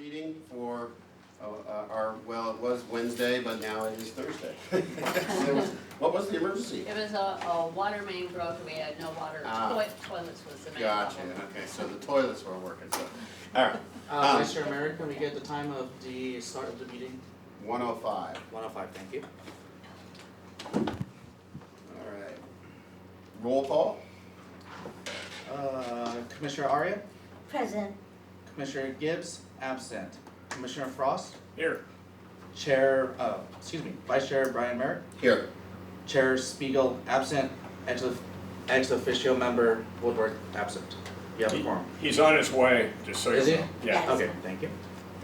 meeting for well, it was Wednesday, but now it is Thursday. What was the emergency? It was a water main broke and we had no water. Toilets was the main Gotcha, problem. okay, so the toilets were working, so, all right. Vice Chair Merritt, can we get the time of the start of the meeting? 1:05. 1:05, thank you. All right. Roll call? Commissioner Arya? Present. Commissioner Gibbs, absent. Commissioner Frost? Here. Vice Chair Brian Merritt? Here. Chair Spiegel, absent. Ex officio member Woodward, absent. You have a quorum. He's on his way, just so you know. Is he? Yeah. Yes. Okay, thank you.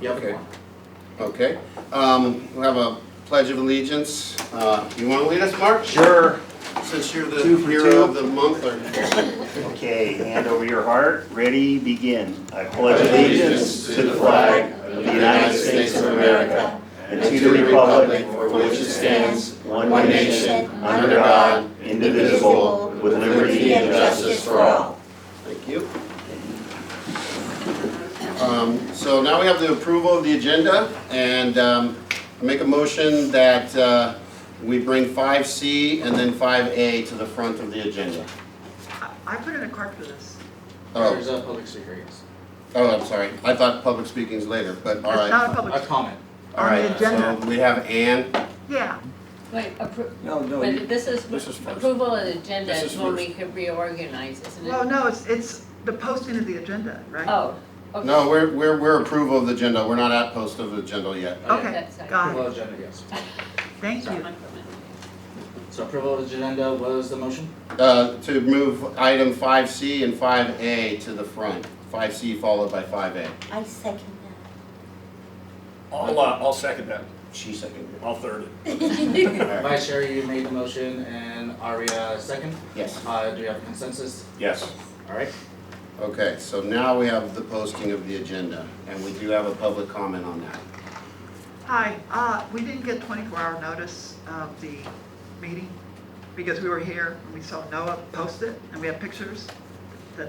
You have a Okay. quorum. Okay. We have a pledge of allegiance. You want to lead us, Mark? Sure. Since you're the 2 for hero 2. of the month, or Okay, hand over your heart, ready, begin. I pledge allegiance to the flag of the United States of America and to the republic for which it stands, one nation, under God, indivisible, with liberty and justice for all. Thank you. So now we have the approval of the agenda, and make a motion that we bring 5C and then 5A to the front of the agenda. I put in a card for this. There's a public speaker, yes. Oh, I'm sorry. I thought public speaking's later, but all It's right. not a A public, comment. All on the right, agenda. so we have Ann. Yeah, Wait, No, but this is first. approval of the agenda This is is when first. we could reorganize, isn't it? well, no, it's the posting of the agenda, right? Oh, okay. No, we're approval of the agenda. We're not at post of the agenda yet. Okay, That's right. got Approval it. of agenda, yes. Thank you. So approval of the agenda was the motion? To move item 5C and 5A to the front. 5C followed by 5A. I second I'll second that. She seconded it. I'll third it. All right. Vice Chair, you made the motion and Arya second. Yes. Do we have a consensus? Yes. All right. Okay, so now we have the posting of the agenda, and we do have a public comment on that. Hi, we didn't get 24-hour notice of the meeting because we were here and we saw Noah post it and we have pictures that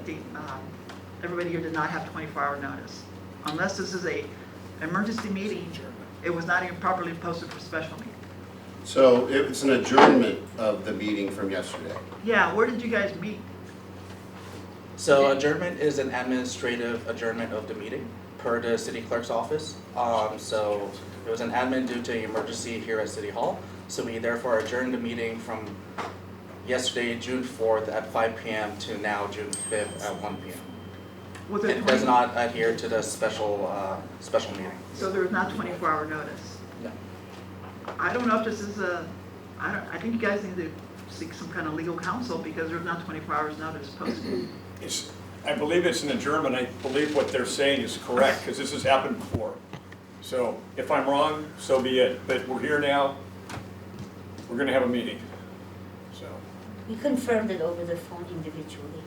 everybody here did not have 24-hour notice. Unless this is a emergency meeting, it was not even properly posted for special meeting. So it's an adjournment of the meeting from yesterday. Yeah, where did you guys meet? So adjournment is an administrative adjournment of the meeting per the city clerk's office. So it was an admin due to emergency here at City Hall. So we therefore adjourned the meeting from yesterday, June 4th at 5 p.m. to now, June 5th at 1 p.m. Was it It does 20 not adhere to the special meeting. So there was not 24-hour notice? No. I don't know if this is I think you guys need to seek some kind of legal counsel because there's not 24 hours notice posted. I believe it's an adjournment. I believe what they're saying is correct, because this has happened before. So if I'm wrong, so be it. But we're here now. We're gonna have a meeting. So, We confirmed it over the phone individually.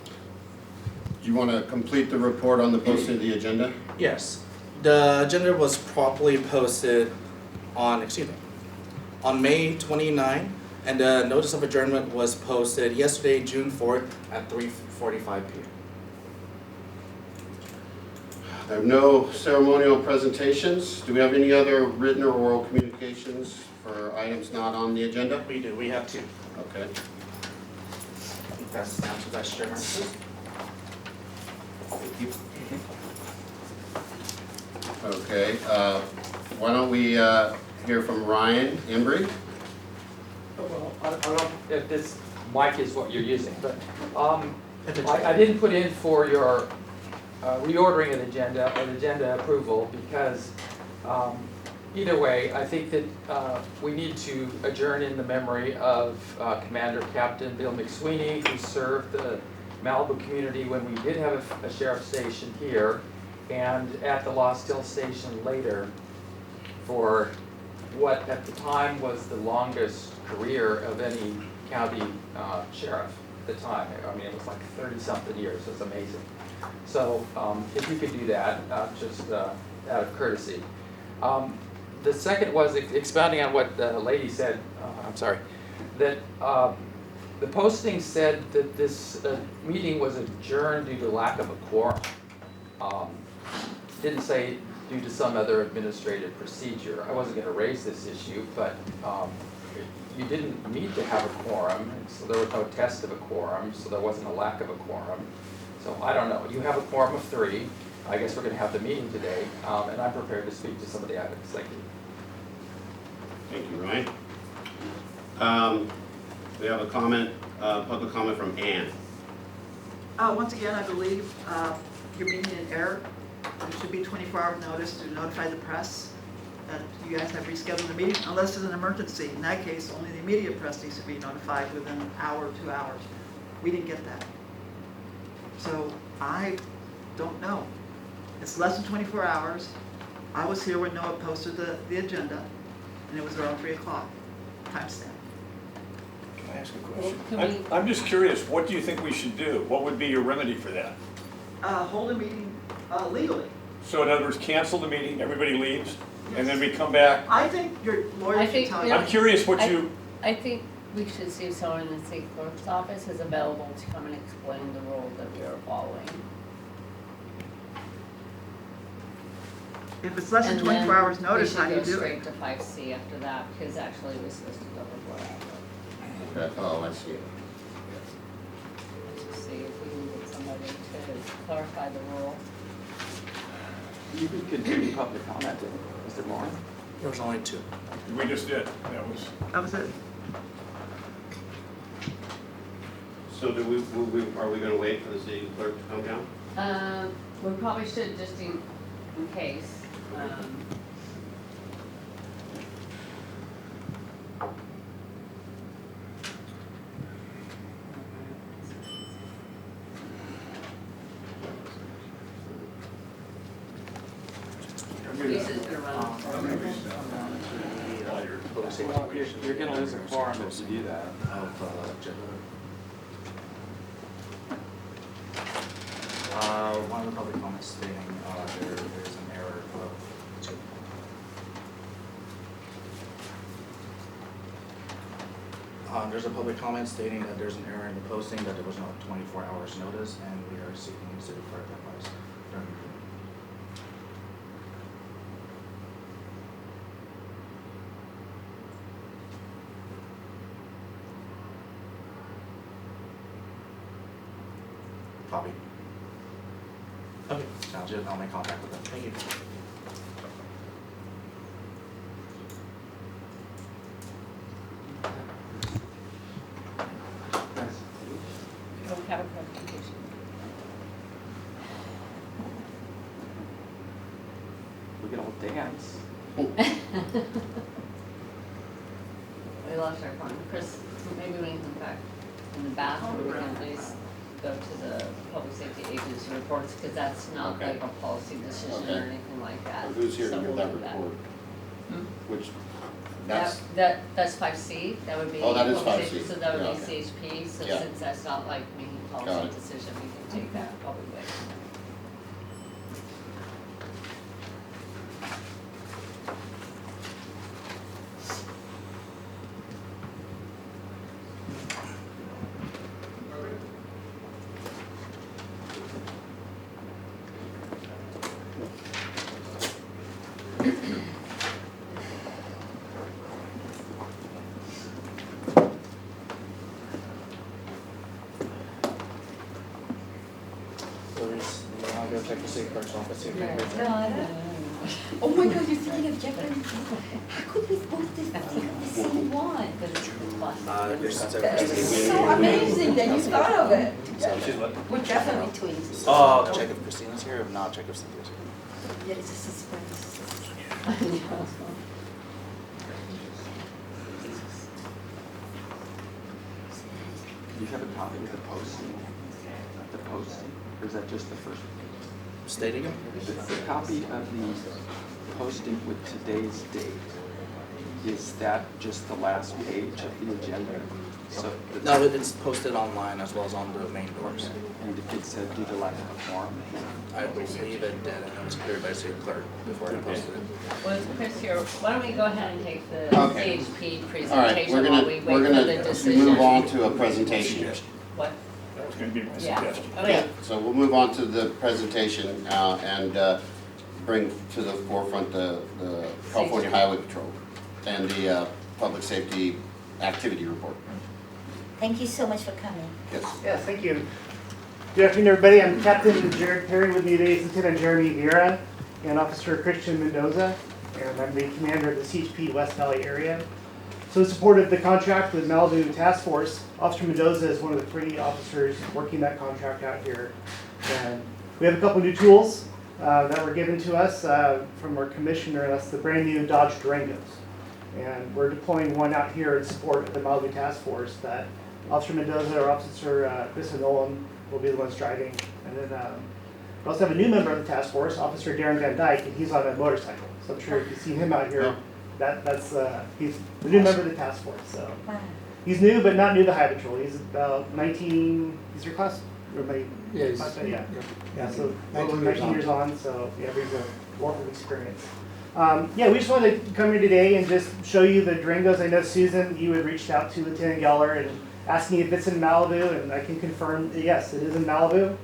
Do you want to complete the report on the posting of the agenda? Yes. The agenda was properly posted on May 29, and the notice of adjournment was posted yesterday, June 4th at 3:45 p.m. I have no ceremonial presentations. Do we have any other written or oral communications for items not on the agenda? We do, we have two. Okay. I think that's down to Vice Chairman. Thank you. Okay, why don't we hear from Ryan Embry? Well, I don't know if this mic is what you're using, but I didn't put in for your reordering an agenda approval because either way, I think that we need to adjourn in the memory of Commander Captain Bill McSweeney, who served the Malibu community when we did have a sheriff's station here and at the Lost Hill station later for what at the time was the longest career of any county sheriff at the time. I mean, it was like 30-something years. It's amazing. So if you could do that, just out of courtesy. The second was expounding on what the lady said, I'm sorry, that the posting said that this meeting was adjourned due to lack of a quorum. didn't say due to some other administrative procedure. I wasn't gonna raise this issue, but you didn't need to have a quorum, so there was no test of a quorum, so there wasn't a lack of a quorum. So I don't know, you have a quorum of 3, I guess we're gonna have the meeting today, and I'm prepared to speak to some of the items, thank you. Thank you, Ryan. We have a comment, public comment from Ann. Once again, I believe you're meeting in error. There should be 24-hour notice to notify the press that you guys have rescheduled the meeting, unless it's an emergency. In that case, only the immediate press needs to be notified within an hour, 2 hours. We didn't get that. So I don't know. It's less than 24 hours. I was here when Noah posted the agenda, and it was around 3 o'clock, timestamp. Can I ask a Can question? I'm just curious, what do you think we should do? What would be your remedy for that? Hold a meeting legally. So in other words, cancel the meeting, everybody leaves, and then we come back? I think your lawyer I should think tell we- you. I'm curious what you, I think we should see if someone in the city clerk's office is available to come and explain the rule that we are following. If it's less than 24 hours notice, how do you We should do go it? straight to 5C after that, because actually we're supposed to go before that. Okay, oh, I see. Let's see if we can get somebody to clarify the rule. You can continue public comment, is there more? There was only 2. we just did, that was, That was it. So do are we gonna wait for the city clerk to come down? We probably should just in case. This is gonna run. You're gonna lose a quorum if you do that. One of the public comments stating there is an error of 2. There's a public comment stating that there's an error in the posting, that there was no 24 hours notice, and we are seeking city clerk advice during the meeting. Copy. Okay, sounds good. I'll make contact with them. Thank you. Don't have a presentation. We can all dance. We lost our phone. Chris, maybe when you come back in the bathroom, we can at least go to the public safety agency reports, because that's not Okay. like a policy decision Okay. or anything like that. Or who's here to So give we'll that do report? Hmm? Which, that's, That's 5C, that would be. Oh, that is public 5C. safety, So that would Yeah, be okay. CHP, so Yeah. since that's not like making Got policy it. decision, we can take that publicly. I'll go check the city clerk's office. See if they have No, I don't. Oh my God, you're thinking of Jeffrey? How could we both think of the same one? there's That's so amazing that you thought of it. We're definitely twins. Oh, check if Christina's here. If not, check if Cynthia's here. Yeah, it's a suspense. You have a copy of the posting? The posting, or is that just the first? Stating it? The copy of the posting with today's date, is that just the last page of the agenda? So No, it's posted online as well as on the main doors. And it said due to lack of a quorum? I believe it did, and it was cleared by city clerk before I posted it. Well, Chris, here, why don't we go ahead and take the Okay. CHP all right, presentation we're while gonna, we we're wait for the gonna decision? move on to a presentation. What? that was gonna be my Yeah. suggestion. Okay. So we'll move on to the presentation, and bring to the forefront the California Highway Patrol and the public safety activity report. Thank you so much for coming. Yes. Yes, thank you. Good afternoon, everybody. I'm Captain Jared Perry. With me today is Lieutenant Jeremy Vieira and Officer Christian Mendoza, and I'm the commander of the CHP West Valley area. So in support of the contract with Malibu Task Force, Officer Mendoza is one of the 3 officers working that contract out here. And we have a couple new tools that were given to us from our commissioner. That's the brand new Dodge Durangos. And we're deploying one out here in support of the Malibu Task Force that Officer Mendoza or Officer Chris Nolan will be the ones driving. And then we also have a new member of the task force, Officer Darren Van Dyke, and he's on a motorcycle. So I'm sure if you've seen him out here, that's he's the new member of the task force. So Wow. he's new, but not new to Highway Patrol. He's about 19. He's your class? Everybody? Yeah, Yeah. So 19 years on. So yeah, he's a wealth of experience. Yeah, we just wanted to come here today and just show you the Durangos. I know Susan, you had reached out to Lieutenant Geller and asking if it's in Malibu, and I can confirm that yes, it is in Malibu.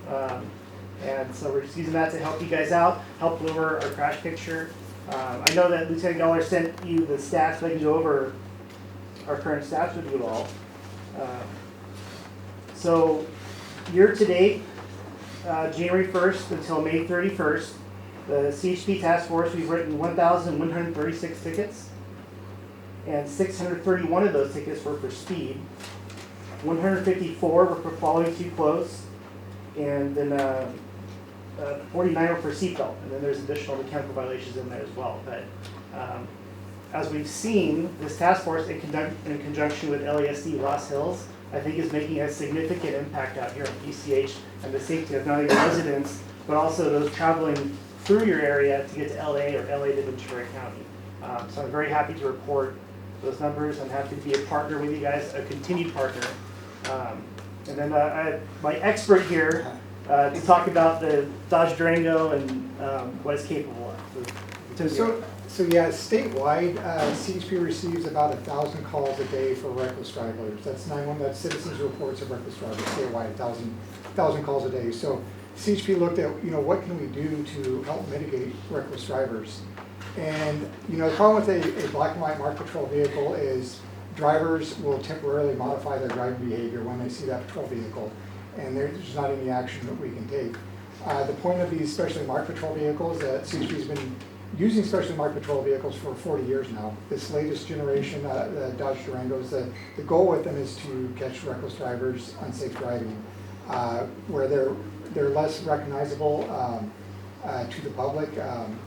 And so we're just using that to help you guys out, help lower our crash picture. I know that Lieutenant Geller sent you the stats, but I can go over our current stats with you all. So year to date, January 1st until May 31st, the CHP task force, we've written 1,136 tickets, and 631 of those tickets were for speed. 154 were for following too close, and then 49 were for seatbelt, and then there's additional mechanical violations in there as well. But as we've seen, this task force in conjunction with LASD Ross Hills, I think is making a significant impact out here in PCH and the safety of not only the residents, but also those traveling through your area to get to LA or LA to Ventura County. So I'm very happy to report those numbers. I'm happy to be a partner with you guys, a continued partner. And then I have my expert here to talk about the Dodge Durango and what it's capable of. So yeah, statewide, CHP receives about 1,000 calls a day for reckless drivers. That's 911, that's citizens reports of reckless drivers statewide, 1,000 calls a day. So CHP looked at, what can we do to help mitigate reckless drivers? And, the problem with a black and white marked patrol vehicle is drivers will temporarily modify their driving behavior when they see that patrol vehicle, and there's not any action that we can take. The point of these specially marked patrol vehicles, CHP's been using specially marked patrol vehicles for 40 years now. This latest generation, the Dodge Durangos, the goal with them is to catch reckless drivers, unsafe driving, where they're less recognizable to the public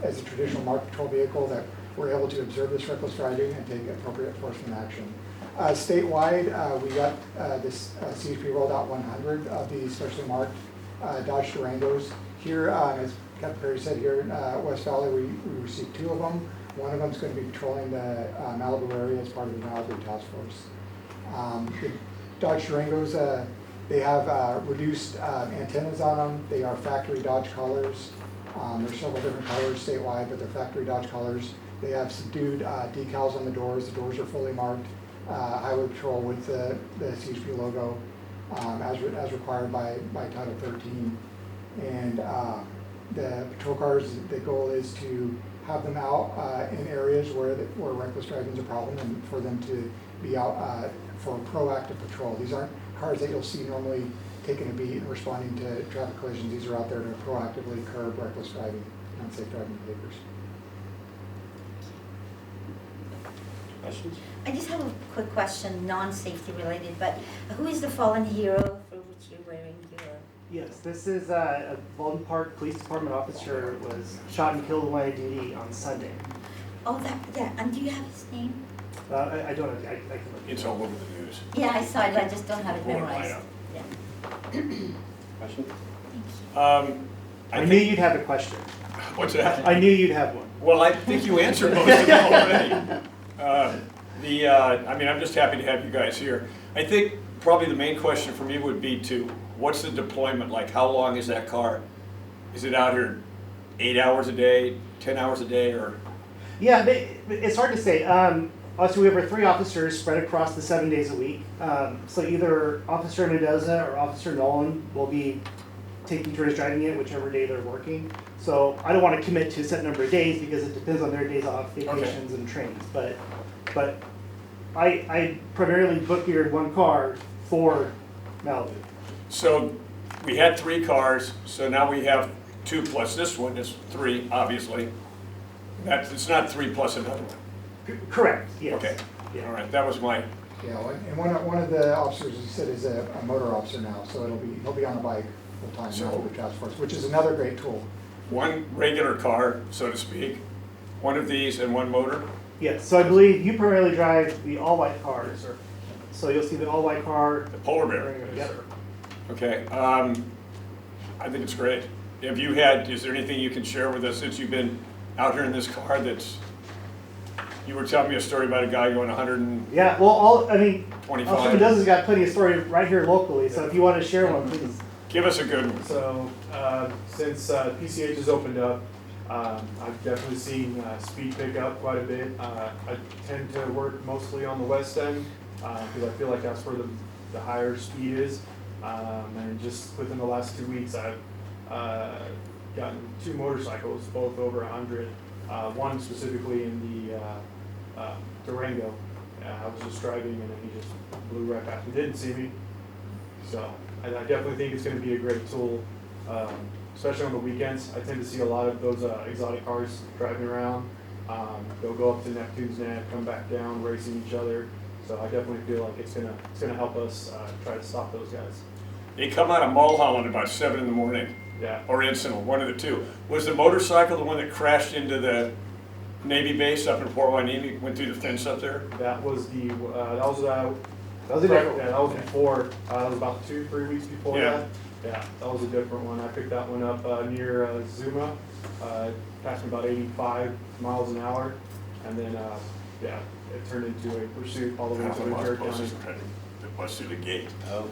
as a traditional marked patrol vehicle, that we're able to observe this reckless driving and take appropriate enforcement action. Statewide, we got this CHP rolled out 100 of these specially marked Dodge Durangos. Here, as Captain Perry said, here in West Valley, we received 2 of them. One of them is going to be patrolling the Malibu area as part of the Malibu Task Force. The Dodge Durangos, they have reduced antennas on them. They are factory Dodge colors. There's several different colors statewide, but they're factory Dodge colors. They have subdued decals on the doors. The doors are fully marked Highway Patrol with the CHP logo as required by Title 13. And the patrol cars, the goal is to have them out in areas where reckless driving is a problem, and for them to be out for proactive patrol. These aren't cars that you'll see normally taking a beat and responding to traffic collisions. These are out there to proactively curb reckless driving and unsafe driving behaviors. Questions? I just have a quick question, non-safety related, but who is the fallen hero for which you're wearing your... Yes, this is a Baldwin Park Police Department officer was shot and killed in line of duty on Sunday. Oh, yeah, and do you have his name? I don't know, I can look. It's all over the news. Yeah, I saw it, I just don't have it Pull it right memorized. up. Yeah. Question? I knew you'd have a question. What's that? I knew you'd have one. Well, I think you answered most of them already. I mean, I'm just happy to have you guys here. I think probably the main question for me would be what's the deployment like? How long is that car? Is it out here 8 hours a day, 10 hours a day, or? Yeah, it's hard to say. Also, we have our 3 officers spread across the 7 days a week. So either Officer Mendoza or Officer Nolan will be taking turns driving it, whichever day they're working. So I don't want to commit to a set number of days because it depends on their days off, vacations, and trains. But I primarily book-geared one car for Malibu. So we had 3 cars, so now we have 2 plus this one is 3, obviously. It's not 3 plus another one. Correct, yes. Okay, Yeah. all right, that was my, Yeah, and one of the officers, he said, is a motor officer now, so he'll be on a bike full-time, So- Malibu Task Force, which is another great tool. one regular car, so to speak, one of these and one motor. Yes, so I believe you primarily drive the all-white cars. So you'll see the all-white car. The polar bear. Yep. Okay, I think it's great. Is there anything you can share with us since you've been out here in this car you were telling me a story about a guy going 125. Yeah, well, Officer Mendoza's got plenty of story right here locally, so if you want to share one, please. Give us a good one. So, since PCH has opened up, I've definitely seen speed pick up quite a bit. I tend to work mostly on the west end, because I feel like that's where the higher speed is. And just within the last 2 weeks, I've gotten 2 motorcycles, both over 100. One specifically in the Durango. I was just driving and then he just blew right past me. Didn't see me. So I definitely think it's going to be a great tool, especially on the weekends. I tend to see a lot of those exotic cars driving around. They'll go up to Neptune's Neck, come back down, racing each other. So I definitely feel like it's gonna help us try to stop those guys. They come out of Mulholland about 7 in the morning. Yeah. Or Encinal, one of the two. Was the motorcycle the one that crashed into the Navy base up in Port Hueneme, went through the fence up there? That was the that was a different one. Yeah, that was before. That was about 2-3 weeks before Yeah. that. Yeah, that was a different one. I picked that one up near Zuma. Passed me about 85 miles an hour, and then yeah, it turned into a pursuit all the way to Ventura County. The bus through the gate. Oh.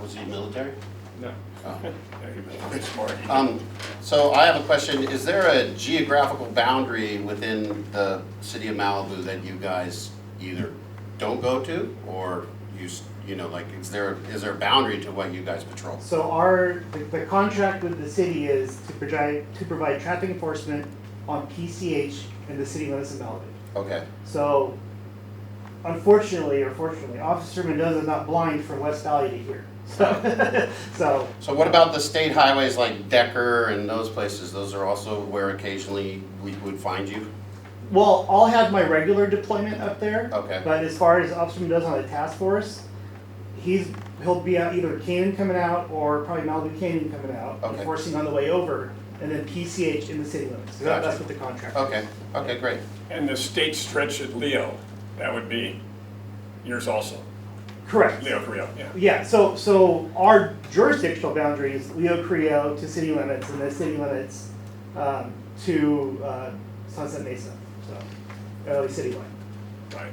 Was he military? No. Oh. Yeah, he was very smart. So I have a question. Is there a geographical boundary within the city of Malibu that you guys either don't go to or like is there a boundary to what you guys patrol? So the contract with the city is to provide traffic enforcement on PCH in the city limits of Malibu. Okay. So unfortunately or fortunately, Officer Mendoza is not blind from West Valley to here. So what about the state highways like Decker and those places? Those are also where occasionally we would find you? well, I'll have my regular deployment up there. Okay. But as far as Officer Mendoza on the task force, he'll be out either Canaan coming out or probably Malibu Canyon coming out, Okay. enforcing on the way over, and then PCH in the city limits. So that's Gotcha. what the contract. Okay, okay, great. And the state stretch at Leo, that would be yours also? Correct. Leo Carrillo, yeah. Yeah, so our jurisdictional boundary is Leo Carrillo to city limits, and then city limits to Sunset Mesa, so citywide. Right.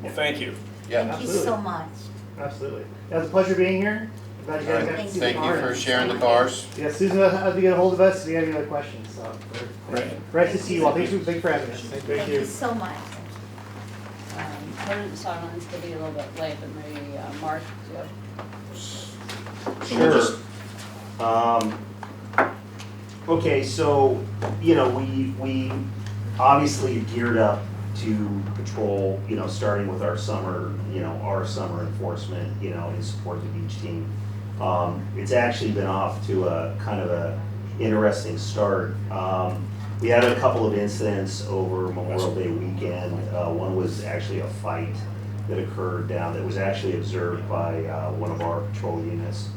Well, thank you. Yeah. Thank you so much. Absolutely. It was a pleasure being here. Glad you guys got to see the Thank you car. for sharing the cars. Yeah, Susan will have to get a hold of us if you have any other questions, so. Right. Nice to see you all. Thanks for having us. Thank you so much. Pardon the silence, to be a little bit late, but maybe Mark, do you have Sure. Okay, so, we obviously geared up to patrol, starting with our summer enforcement, in support of each team. It's actually been off to a kind of a interesting start. We had a couple of incidents over Memorial Day weekend. One was actually a fight that occurred that was actually observed by one of our patrol units.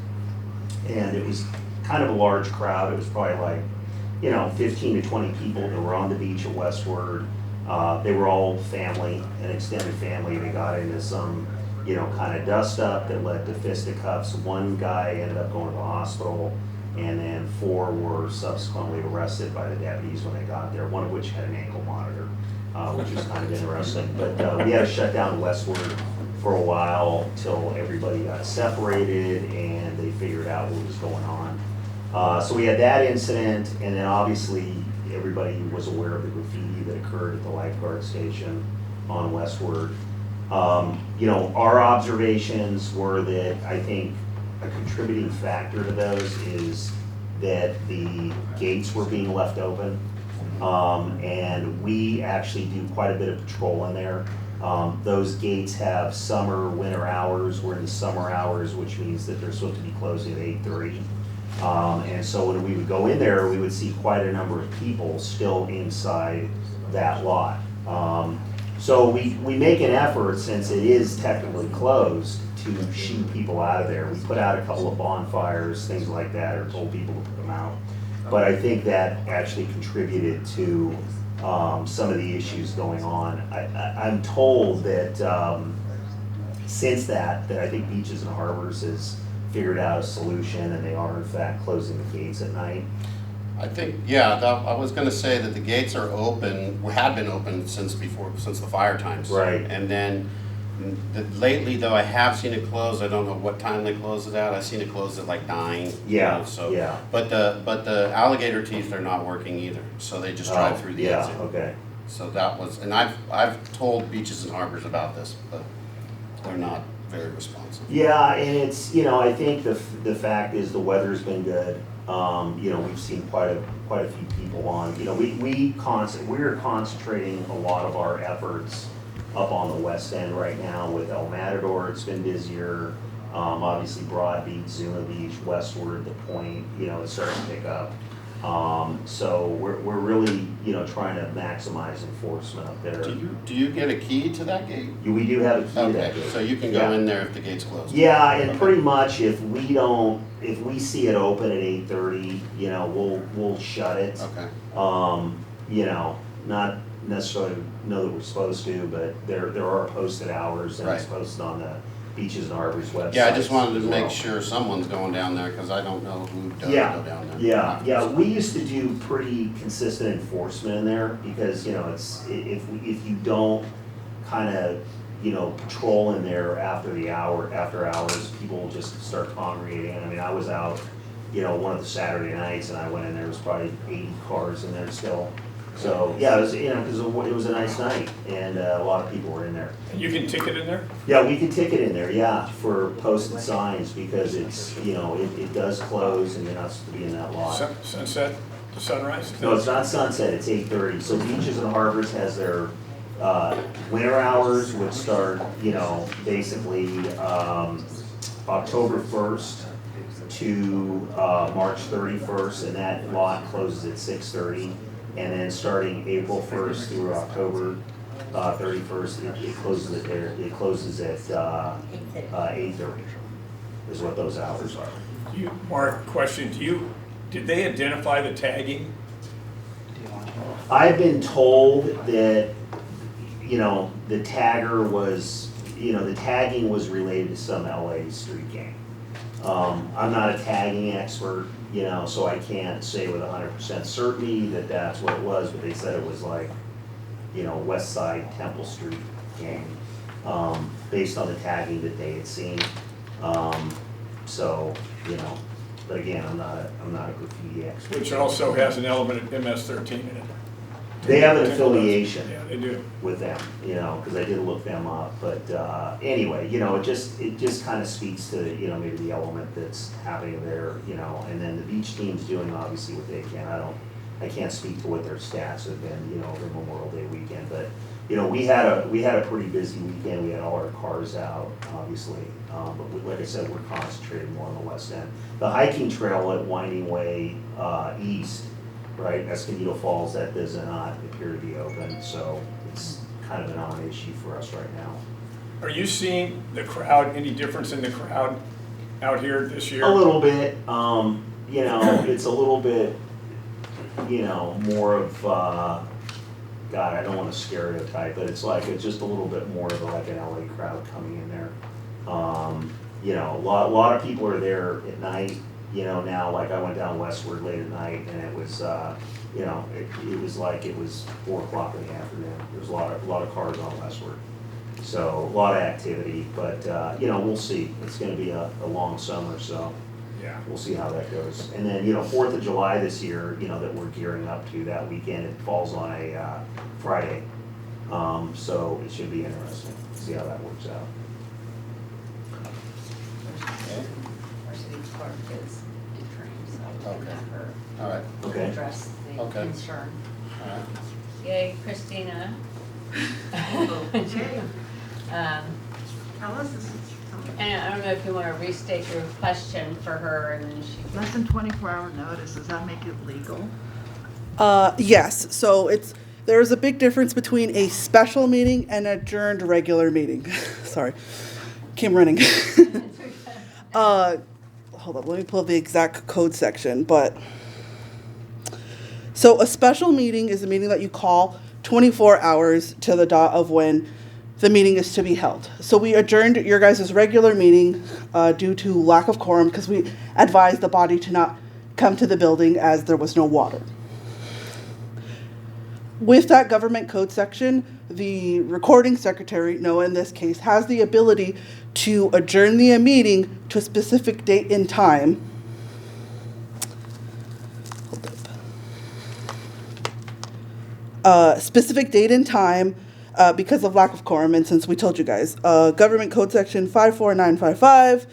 And it was kind of a large crowd. It was probably like, 15 to 20 people that were on the beach at Westward. They were all family, an extended family. They got into some, kind of dust up that led to fisticuffs. One guy ended up going to the hospital, and then 4 were subsequently arrested by the deputies when they got there, one of which had an ankle monitor, which was kind of interesting. But we had to shut down Westward for a while till everybody got separated and they figured out what was going on. So we had that incident, and then obviously everybody was aware of the graffiti that occurred at the lifeguard station on Westward. Our observations were that I think a contributing factor to those is that the gates were being left open. And we actually do quite a bit of patrol in there. Those gates have summer, winter hours. We're in the summer hours, which means that they're supposed to be closing at 8:30. And so when we would go in there, we would see quite a number of people still inside that lot. So we make an effort, since it is technically closed, to shoo people out of there. We put out a couple of bonfires, things like that, or told people to put them out. But I think that actually contributed to some of the issues going on. I'm told that since that I think Beaches and Harbors has figured out a solution, and they are in fact closing the gates at night. I think, yeah, I was gonna say that the gates are open, had been open since the fire times. Right. And then lately, though, I have seen it close. I don't know what time they close it at. I've seen it close at like 9. Yeah, So, yeah. But the alligator teeth are not working either, so they just drive through the exit. Yeah, okay. So that was, and I've told Beaches and Harbors about this, but they're not very responsive. Yeah, and it's, I think the fact is the weather's been good. We've seen quite a few people on. We're concentrating a lot of our efforts up on the west end right now with El Matador. It's been busier. Obviously Broad Beach, Zuma Beach, westward, the Point, it's starting to pick up. So we're really, trying to maximize enforcement up there. Do you get a key to that gate? We do have a key to that Okay, gate. so you can go in there if the gate's closed? Yeah, and pretty much if we see it open at 8:30, we'll shut it. Okay. Not necessarily know that we're supposed to, but there are posted hours, and it's Right. posted on the Beaches and Harbors website. Yeah, I just wanted to as make well. sure someone's going down there, because I don't know who does Yeah, go down there. yeah. We used to do pretty consistent enforcement in there, because, it's, if you don't kind of, patrol in there after hours, people will just start congregating. I mean, I was out, one of the Saturday nights, and I went in there, was probably 80 cars in there still. So, yeah, it was, because it was a nice night, and a lot of people were in there. And you can ticket in there? Yeah, we can ticket in there, yeah, for posted signs, because it's, it does close, and you're not supposed to be in that lot. Sunset to sunrise? No, it's not sunset, it's 8:30. So Beaches and Harbors has their winter hours, which start, basically October 1st to March 31st, and that lot closes at 6:30. And then starting April 1st through October 31st, it closes at 8:30, is what those hours are. Mark, question, did they identify the tagging? I've been told that, the tagger was, the tagging was related to some LA street gang. I'm not a tagging expert, so I can't say with 100% certainty that that's what it was, but they said it was like, West Side Temple Street gang, based on the tagging that they had seen. So, but again, I'm not a graffiti expert. Which also has an element of MS-13 in it. They have an affiliation. Yeah, they do. With them, because I did look them up, but anyway, it just kind of speaks to, maybe the element that's happening there, and then the beach team's doing obviously what they can. I can't speak to what their stats have been, over Memorial Day weekend, but, we had a pretty busy weekend. We had all our cars out, obviously, but like I said, we're concentrated more on the west end. The hiking trail at Winding Way East, right, Escondido Falls, that does not appear to be open, so it's kind of a non-issue for us right now. Are you seeing the crowd, any difference in the crowd out here this year? A little bit, it's a little bit, more of, God, I don't want to stereotype, but it's just a little bit more of like an LA crowd coming in there. A lot of people are there at night. Now, like I went down westward late at night, and it was, it was like it was 4 o'clock in the afternoon. There was a lot of cars on westward, so a lot of activity. But we'll see. It's going to be a long summer, so Yeah. we'll see how that goes. And then 4th of July this year, that we're gearing up to that weekend. It falls on a Friday, so it should be interesting. See how that works out. clerk is interim, so we Okay. can have her All right, Okay. address the Okay. concern. all right. Yay, Christina. Okay. Um, Alice, this is and I don't know if you wanna restate your question for her and then she. less than 24-hour notice, does that make it legal? Yes, so there's a big difference between a special meeting and an adjourned regular meeting. Sorry, came running. Hold up, let me pull up the exact code section, but. So a special meeting is a meeting that you call 24 hours to the dot of when the meeting is to be held. So we adjourned your guys' regular meeting due to lack of quorum because we advised the body to not come to the building as there was no water. With that government code section, the recording secretary, Noah in this case, has the ability to adjourn the meeting to a specific date and time. Specific date and time because of lack of quorum, and since we told you guys, government code section 54955,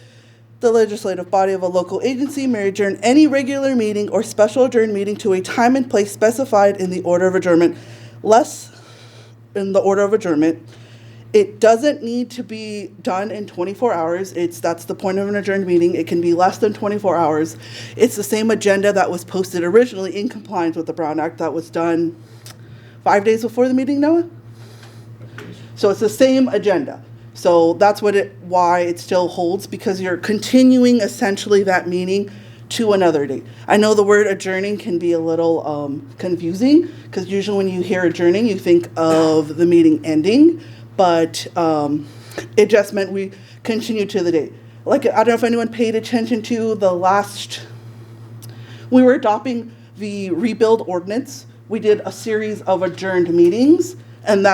the legislative body of a local agency may adjourn any regular meeting or special adjourned meeting to a time and place specified in the order of adjournment, less in the order of adjournment. It doesn't need to be done in 24 hours. That's the point of an adjourned meeting. It can be less than 24 hours. It's the same agenda that was posted originally in compliance with the Brown Act that was done 5 days before the meeting, Noah? So it's the same agenda. So that's why it still holds, because you're continuing essentially that meeting to another date. I know the word adjourning can be a little confusing, because usually when you hear adjourning, you think of the meeting ending, but it just meant we continue to the date. Like, I don't know if anyone paid attention to we were adopting the rebuild ordinance. We did a series of adjourned meetings, and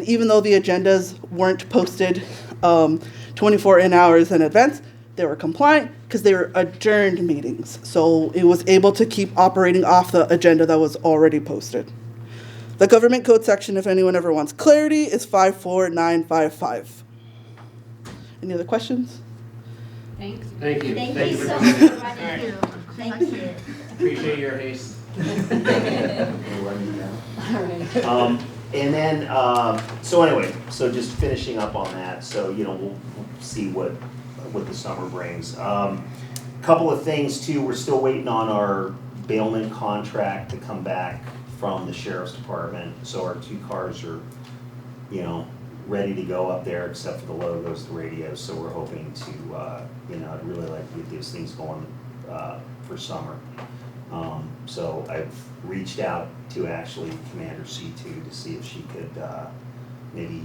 even though the agendas weren't posted 24 hours in advance, they were compliant because they were adjourned meetings. So it was able to keep operating off the agenda that was already posted. The government code section, if anyone ever wants clarity, is 54955. Any other questions? Thanks. Thank you. Thank Thank you you so for much coming. for running through. Thank you. Appreciate your haste. And then, so anyway, so just finishing up on that, so, we'll see what the summer brings. Couple of things too, we're still waiting on our bailment contract to come back from the sheriff's department, so our 2 cars are, ready to go up there, except for the logos, the radios, so we're hoping to, I'd really like to get these things going for summer. So I've reached out to actually Commander C2 to see if she could maybe,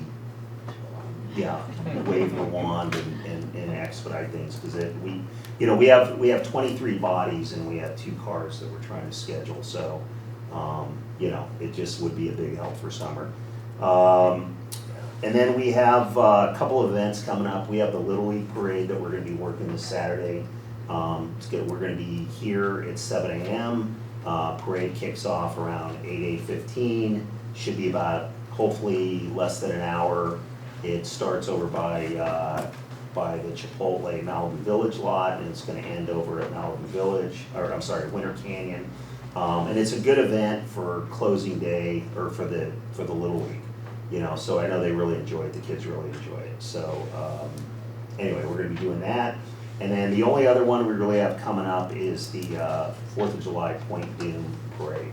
wave the wand and expedite things, because we have 23 bodies and we have 2 cars that we're trying to schedule, so it just would be a big help for summer. And then we have a couple of events coming up. We have the Little League Parade that we're going to be working this Saturday. We're going to be here at 7 a.m. Parade kicks off around 8:15. Should be about, hopefully, less than an hour. It starts over by the Chipotle Malibu Village lot, and it's going to end over at Winter Canyon. And it's a good event for closing day, or for the Little League. So I know they really enjoy it. The kids really enjoy it. So anyway, we're going to be doing that. And then the only other one we really have coming up is the 4th of July Point Doom Parade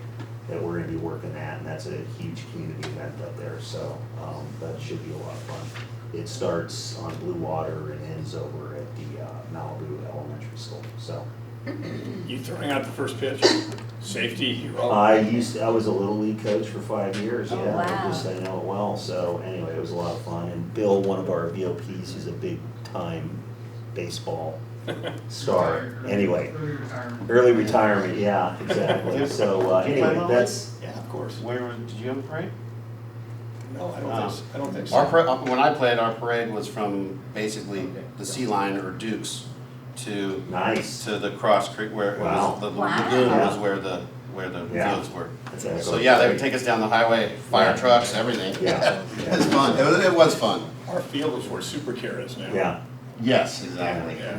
that we're going to be working at, and that's a huge community event up there, so that should be a lot of fun. It starts on Blue Water and ends over at the Malibu Elementary School, so. You throwing out the first pitch? Safety? I was a Little League coach for 5 years, Oh, yeah, wow. I know it well, so anyway, it was a lot of fun. And Bill, one of our VOPs, who's a big time baseball star, anyway. Early retirement, yeah, exactly, so anyway, that's. Yeah, of course. Did you have a parade? No, I don't think so. When I played, our parade was from basically the Sea Line or Dukes to Nice. to the Cross Creek, where it Wow. was the Wow. lagoon Yeah. was where the Yeah. fields were. That's excellent. So yeah, they would take us down the highway, fire Yeah. trucks, everything. Yeah. It was fun. It was fun. Our field is where Super Care is now. Yeah, Yes, exactly. Yeah.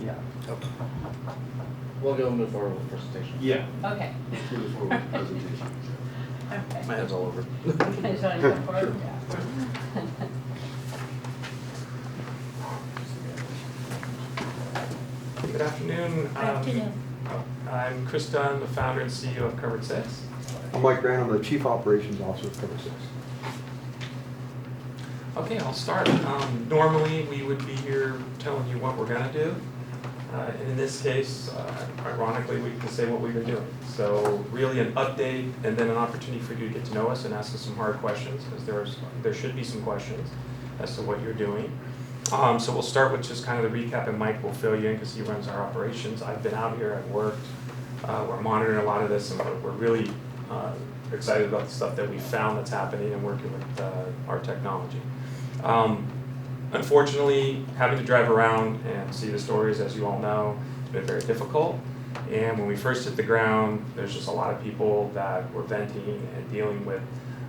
Yeah. We'll go move forward with the presentation. Yeah. Okay. Move forward with the presentation. Okay. My head's all over. Okay, so I go forward? Yeah. Good afternoon. Good afternoon. I'm Chris Dunn, the founder and CEO of Covered Six. I'm Mike Grant, I'm the Chief Operations Officer of Cover 6. Okay, I'll start. Normally, we would be here telling you what we're going to do. And in this case, ironically, we can say what we've been doing. So really an update and then an opportunity for you to get to know us and ask us some hard questions, because there should be some questions as to what you're doing. So we'll start with just kind of the recap, and Mike will fill you in because he runs our operations. I've been out here, I've worked, we're monitoring a lot of this, and we're really excited about the stuff that we found that's happening and working with our technology. Unfortunately, having to drive around and see the stories, as you all know, has been very difficult. And when we first hit the ground, there's just a lot of people that were venting and dealing with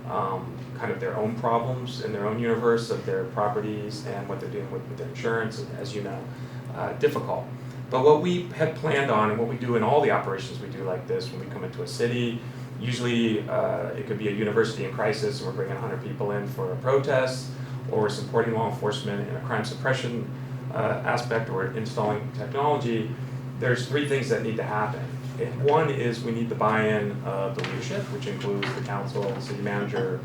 kind of their own problems in their own universe of their properties and what they're dealing with their insurance, and as you know, difficult. But what we had planned on, and what we do in all the operations we do like this, when we come into a city, usually it could be a university in crisis, and we're bringing 100 people in for a protest, or we're supporting law enforcement in a crime suppression aspect, or installing technology. There's three things that need to happen. And one is we need the buy-in of the leadership, which includes the council, city manager,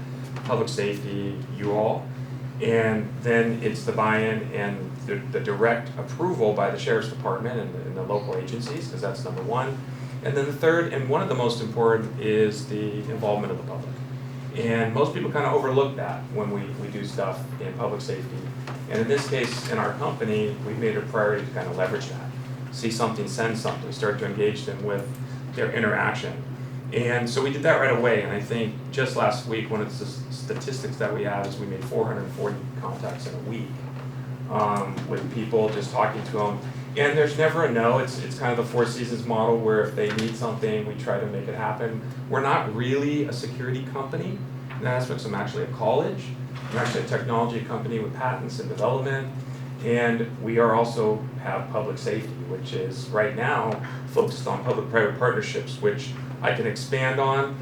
public safety, you all. And then it's the buy-in and the direct approval by the sheriff's department and the local agencies, because that's number one. And then the third, and one of the most important, is the involvement of the public. And most people kind of overlook that when we do stuff in public safety. And in this case, in our company, we've made it a priority to kind of leverage that. See something, send something, start to engage them with their interaction. And so we did that right away, and I think just last week, one of the statistics that we have is we made 440 contacts in a week with people, just talking to them. And there's never a no. It's kind of the Four Seasons model, where if they need something, we try to make it happen. We're not really a security company in that aspect. I'm actually a college. I'm actually a technology company with patents and development. And we are also have public safety, which is right now focused on public-private partnerships, which I can expand on,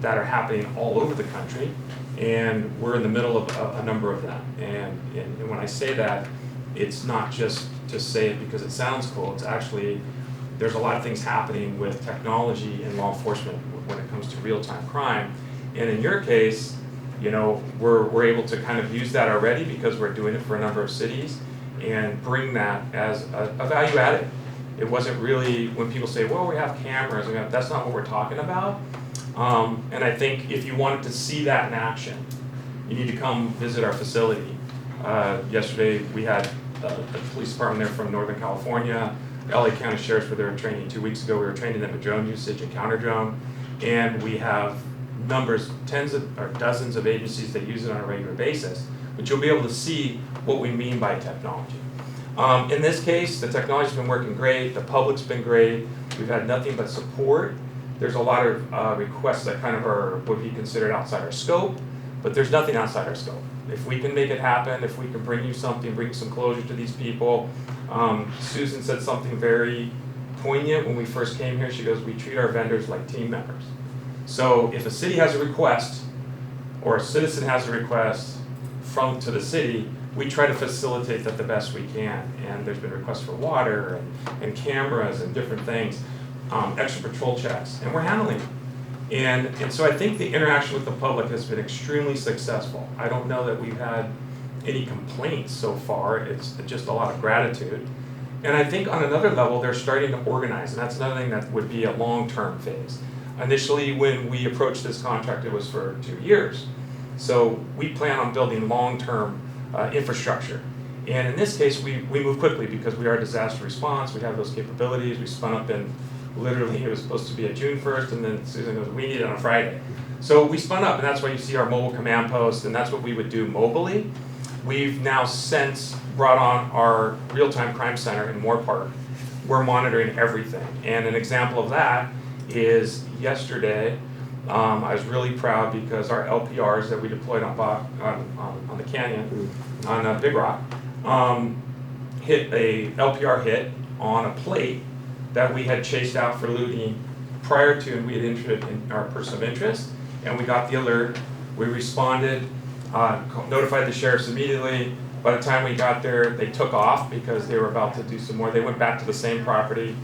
that are happening all over the country. And we're in the middle of a number of them. And when I say that, it's not just to say it because it sounds cool. It's actually, there's a lot of things happening with technology and law enforcement when it comes to real-time crime. And in your case, you know, we're able to kind of use that already because we're doing it for a number of cities and bring that as a value added. It wasn't really, when people say, well, we have cameras, that's not what we're talking about. And I think if you wanted to see that in action, you need to come visit our facility. Yesterday, we had the police department there from Northern California. LA County Sheriffs were there training 2 weeks ago. We were training them with drone usage and counter drone. And we have numbers, tens of or dozens of agencies that use it on a regular basis. But you'll be able to see what we mean by technology. In this case, the technology's been working great. The public's been great. We've had nothing but support. There's a lot of requests that kind of would be considered outside our scope, but there's nothing outside our scope. If we can make it happen, if we can bring you something, bring some closure to these people. Susan said something very poignant when we first came here. She goes, we treat our vendors like team members. So if a city has a request, or a citizen has a request to the city, we try to facilitate that the best we can. And there's been requests for water and cameras and different things, extra patrol checks, and we're handling them. And so I think the interaction with the public has been extremely successful. I don't know that we've had any complaints so far. It's just a lot of gratitude. And I think on another level, they're starting to organize, and that's another thing that would be a long-term phase. Initially, when we approached this contract, it was for 2 years. So we plan on building long-term infrastructure. And in this case, we move quickly because we are a disaster response. We have those capabilities. We spun up in, literally, it was supposed to be a June 1st, and then Susan goes, we need it on a Friday. So we spun up, and that's why you see our mobile command post, and that's what we would do mobily. We've now since brought on our real-time crime center in Moore Park. We're monitoring everything. And an example of that is yesterday, I was really proud because our LPRs that we deployed on the canyon, on Big Rock, hit a LPR hit on a plate that we had chased out for looting prior to, and we had entered in our person of interest, and we got the alert. We responded, notified the sheriffs immediately. By the time we got there, they took off because they were about to do some more. They went back to the same property,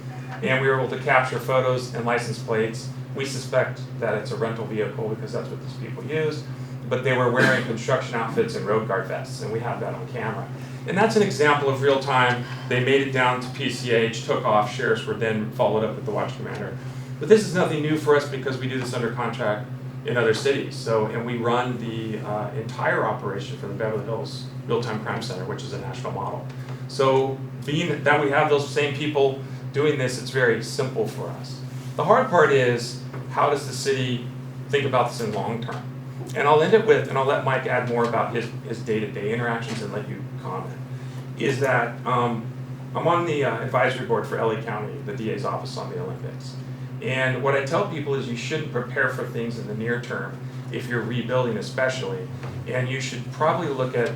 and we were able to capture photos and license plates. We suspect that it's a rental vehicle because that's what these people use, but they were wearing construction outfits and road guard vests, and we have that on camera. And that's an example of real time. They made it down to PCH, took off, sheriffs were then followed up with the watch commander. But this is nothing new for us because we do this under contract in other cities. So, and we run the entire operation for the Beverly Hills Real-Time Crime Center, which is a national model. So being that we have those same people doing this, it's very simple for us. The hard part is, how does the city think about this in long term? And I'll end it with, and I'll let Mike add more about his day-to-day interactions and let you comment, is that I'm on the advisory board for LA County, the DA's office on the Olympics. And what I tell people is you shouldn't prepare for things in the near term if you're rebuilding especially, and you should probably look at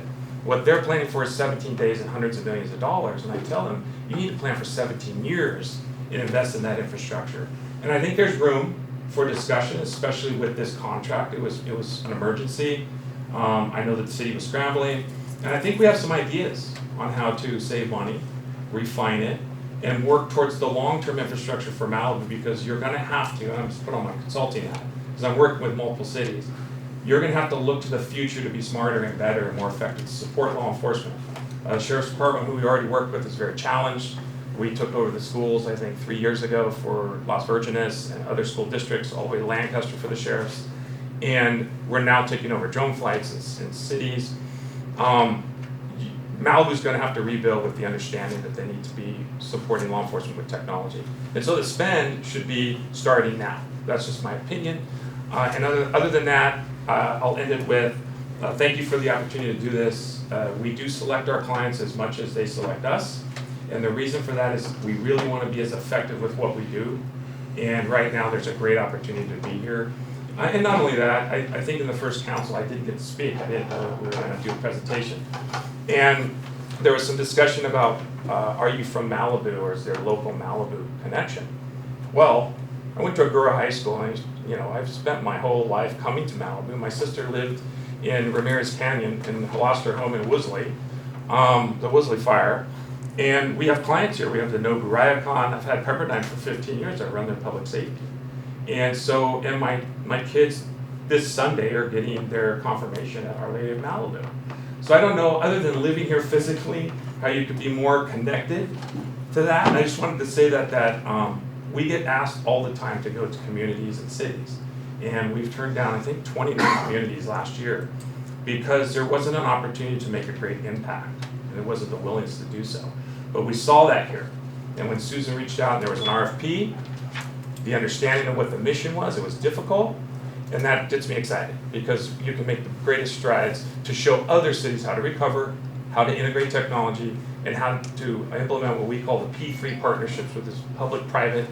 what they're planning for is 17 days and hundreds of millions of dollars, and I tell them you need to plan for 17 years and invest in that infrastructure. And I think there's room for discussion, especially with this contract. It was an emergency. I know that the city was scrambling, and I think we have some ideas on how to save money, refine it, and work towards the long-term infrastructure for Malibu, because you're gonna have to, and I'm just put on my consulting hat, because I'm working with multiple cities, you're gonna have to look to the future to be smarter and better and more effective to support law enforcement. Sheriff's Department, who we already work with, is very challenged. We took over the schools, I think, 3 years ago for Las Virgenes and other school districts, all the way to Lancaster for the sheriffs. And we're now taking over drone flights in cities. Malibu's gonna have to rebuild with the understanding that they need to be supporting law enforcement with technology. And so the spend should be starting now. That's just my opinion. And other than that, I'll end it with, thank you for the opportunity to do this. We do select our clients as much as they select us. And the reason for that is we really wanna be as effective with what we do. And right now, there's a great opportunity to be here. And not only that, I think in the first council, I didn't get to speak. I didn't know we were gonna do a presentation. And there was some discussion about, are you from Malibu, or is there a local Malibu connection? Well, I went to Agoura High School, and I've spent my whole life coming to Malibu. My sister lived in Ramirez Canyon and lost her home in Woolsey, the Woolsey fire. And we have clients here. We have the Nobu Ryacon. I've had Pepperdine for 15 years. I run their public safety. And so, and my kids this Sunday are getting their confirmation at Our Lady of Malibu. So I don't know, other than living here physically, how you could be more connected to that. And I just wanted to say that we get asked all the time to go to communities and cities. And we've turned down, I think, 29 communities last year because there wasn't an opportunity to make a great impact. And there wasn't the willingness to do so. But we saw that here. And when Susan reached out and there was an RFP, the understanding of what the mission was, it was difficult. And that gets me excited because you can make the greatest strides to show other cities how to recover, how to integrate technology, and how to implement what we call the P3 partnerships, with this public-private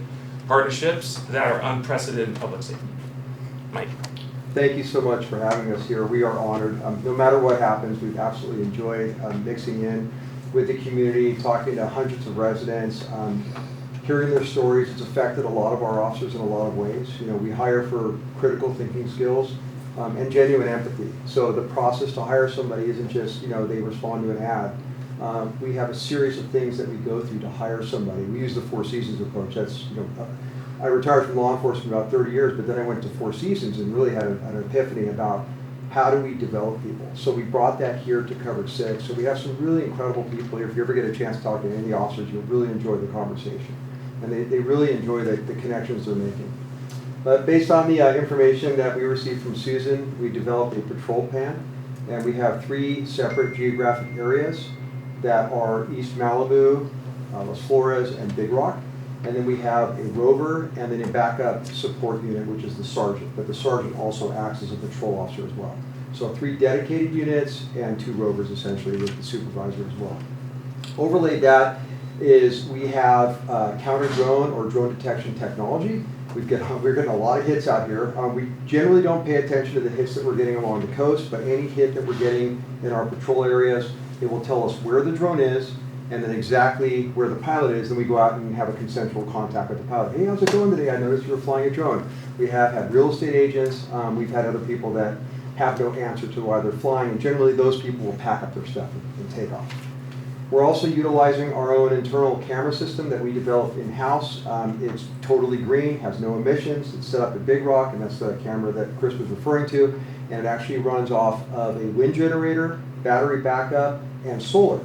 partnerships that are unprecedented in public safety. Mike. Thank you so much for having us here. We are honored. No matter what happens, we've absolutely enjoyed mixing in with the community, talking to hundreds of residents, hearing their stories. It's affected a lot of our officers in a lot of ways. We hire for critical thinking skills and genuine empathy. So the process to hire somebody isn't just, they respond to an ad. We have a series of things that we go through to hire somebody. We use the 4 Seasons approach. That's, I retired from law enforcement about 30 years, but then I went to 4 Seasons and really had an epiphany about how do we develop people. So we brought that here to Coverage 6. So we have some really incredible people here. If you ever get a chance to talk to any of the officers, you'll really enjoy the conversation. And they really enjoy the connections they're making. But based on the information that we received from Susan, we developed a patrol plan, and we have 3 separate geographic areas that are East Malibu, Las Flores, and Big Rock. And then we have a rover and then a backup support unit, which is the sergeant. But the sergeant also acts as a patrol officer as well. So 3 dedicated units and 2 rovers essentially with the supervisor as well. Overlaid that is we have counter drone or drone detection technology. We're getting a lot of hits out here. We generally don't pay attention to the hits that we're getting along the coast, but any hit that we're getting in our patrol areas, it will tell us where the drone is, and then exactly where the pilot is, then we go out and have a consensual contact with the pilot. Hey, how's it going today? I noticed you were flying a drone. We have had real estate agents, we've had other people that have no answer to why they're flying, and generally those people will pack up their stuff and take off. We're also utilizing our own internal camera system that we developed in-house. It's totally green, has no emissions. It's set up at Big Rock, and that's the camera that Chris was referring to. And it actually runs off of a wind generator, battery backup, and solar.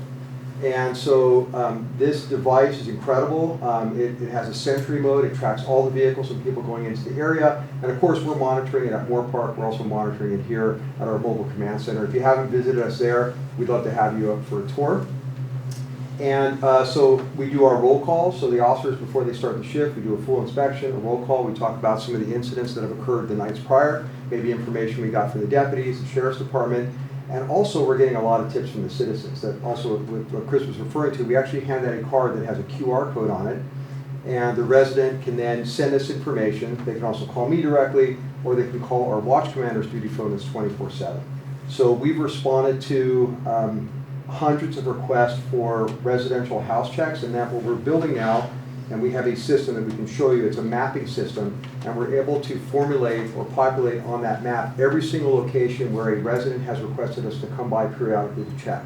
And so this device is incredible. It has a sentry mode. It tracks all the vehicles and people going into the area. And of course, we're monitoring it at Moore Park. We're also monitoring it here at our mobile command center. If you haven't visited us there, we'd love to have you up for a tour. And so we do our roll call. So the officers, before they start the shift, we do a full inspection, a roll call. We talk about some of the incidents that have occurred the nights prior, maybe information we got from the deputies, the sheriff's department. And also we're getting a lot of tips from the citizens that also what Chris was referring to. We actually hand out a card that has a QR code on it. And the resident can then send us information. They can also call me directly, or they can call our watch commander's duty phone that's 24/7. So we've responded to hundreds of requests for residential house checks, and that what we're building now, and we have a system that we can show you. It's a mapping system, and we're able to formulate or populate on that map every single location where a resident has requested us to come by periodically to check.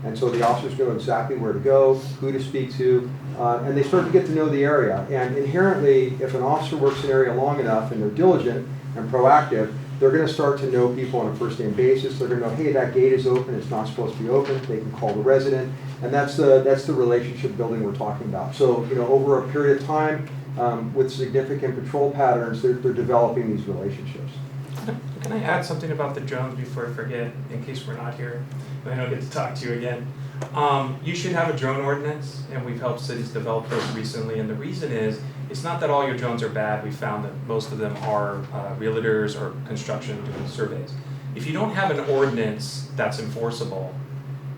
And so the officers know exactly where to go, who to speak to, and they start to get to know the area. And inherently, if an officer works an area long enough and they're diligent and proactive, they're going to start to know people on a first-name basis. They're going to know, hey, that gate is open. It's not supposed to be open. They can call the resident, and that's the relationship building we're talking about. So, over a period of time, with significant patrol patterns, they're developing these relationships. Can I add something about the drones before I forget, in case we're not here, and I don't get to talk to you again? You should have a drone ordinance, and we've helped cities develop those recently, and the reason is, it's not that all your drones are bad. We found that most of them are realtors or construction doing surveys. If you don't have an ordinance that's enforceable,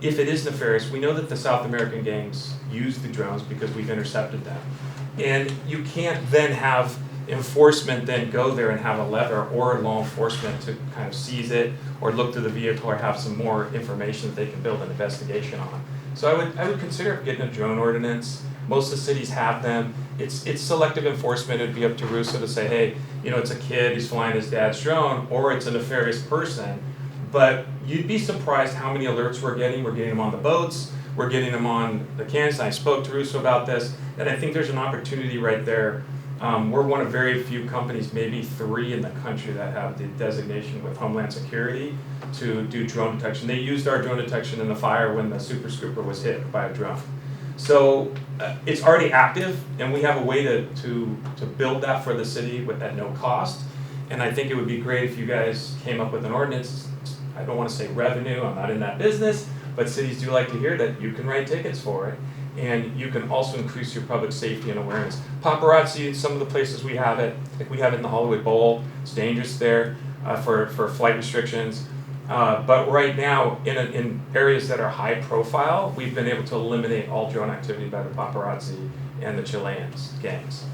if it is nefarious, we know that the South American gangs use the drones because we've intercepted them. And you can't then have enforcement then go there and have a lever or law enforcement to kind of seize it or look through the vehicle or have some more information that they can build an investigation on. So I would consider getting a drone ordinance. Most of the cities have them. It's selective enforcement. It'd be up to Russo to say, hey, it's a kid who's flying his dad's drone, or it's a nefarious person. But you'd be surprised how many alerts we're getting. We're getting them on the boats. We're getting them on the cans. I spoke to Russo about this, and I think there's an opportunity right there. We're one of very few companies, maybe 3 in the country, that have the designation with Homeland Security to do drone detection. They used our drone detection in the fire when the Super Scooper was hit by a drone. So it's already active, and we have a way to build that for the city at no cost. And I think it would be great if you guys came up with an ordinance. I don't want to say revenue, I'm not in that business, but cities do like to hear that you can write tickets for it. And you can also increase your public safety and awareness. Paparazzi, some of the places we have it, like we have it in the Hollywood Bowl, it's dangerous there for flight restrictions. But right now, in areas that are high profile, we've been able to eliminate all drone activity by the paparazzi and the Chileans gangs.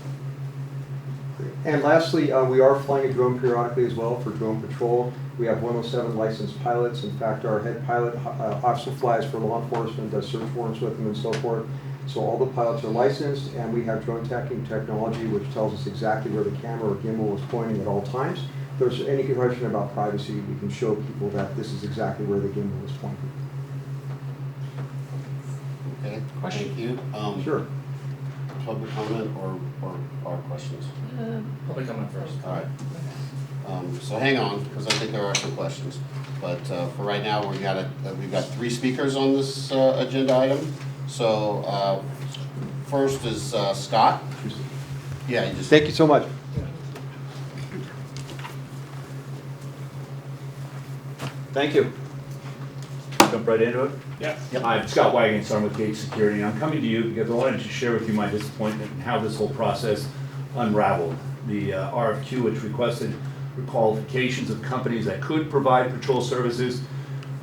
And lastly, we are flying a drone periodically as well for drone patrol. We have 107 licensed pilots. In fact, our head pilot also flies for law enforcement, does search warrants with them and so forth. So all the pilots are licensed, and we have drone tracking technology which tells us exactly where the camera or gimbal is pointing at all times. If there's any question about privacy, we can show people that this is exactly where the gimbal is pointing. Okay, thank you. Sure. Public comment or questions? Public comment first. All right. So hang on, because I think there are some questions. But for right now, we've got 3 speakers on this agenda item. So first is Scott. Yeah, you just. Thank you so much. Thank you. Jump right into it? Yeah. I'm Scott Wagon, with Gate Security, and I'm coming to you because I wanted to share with you my disappointment in how this whole process unraveled. The RFQ, which requested qualifications of companies that could provide patrol services,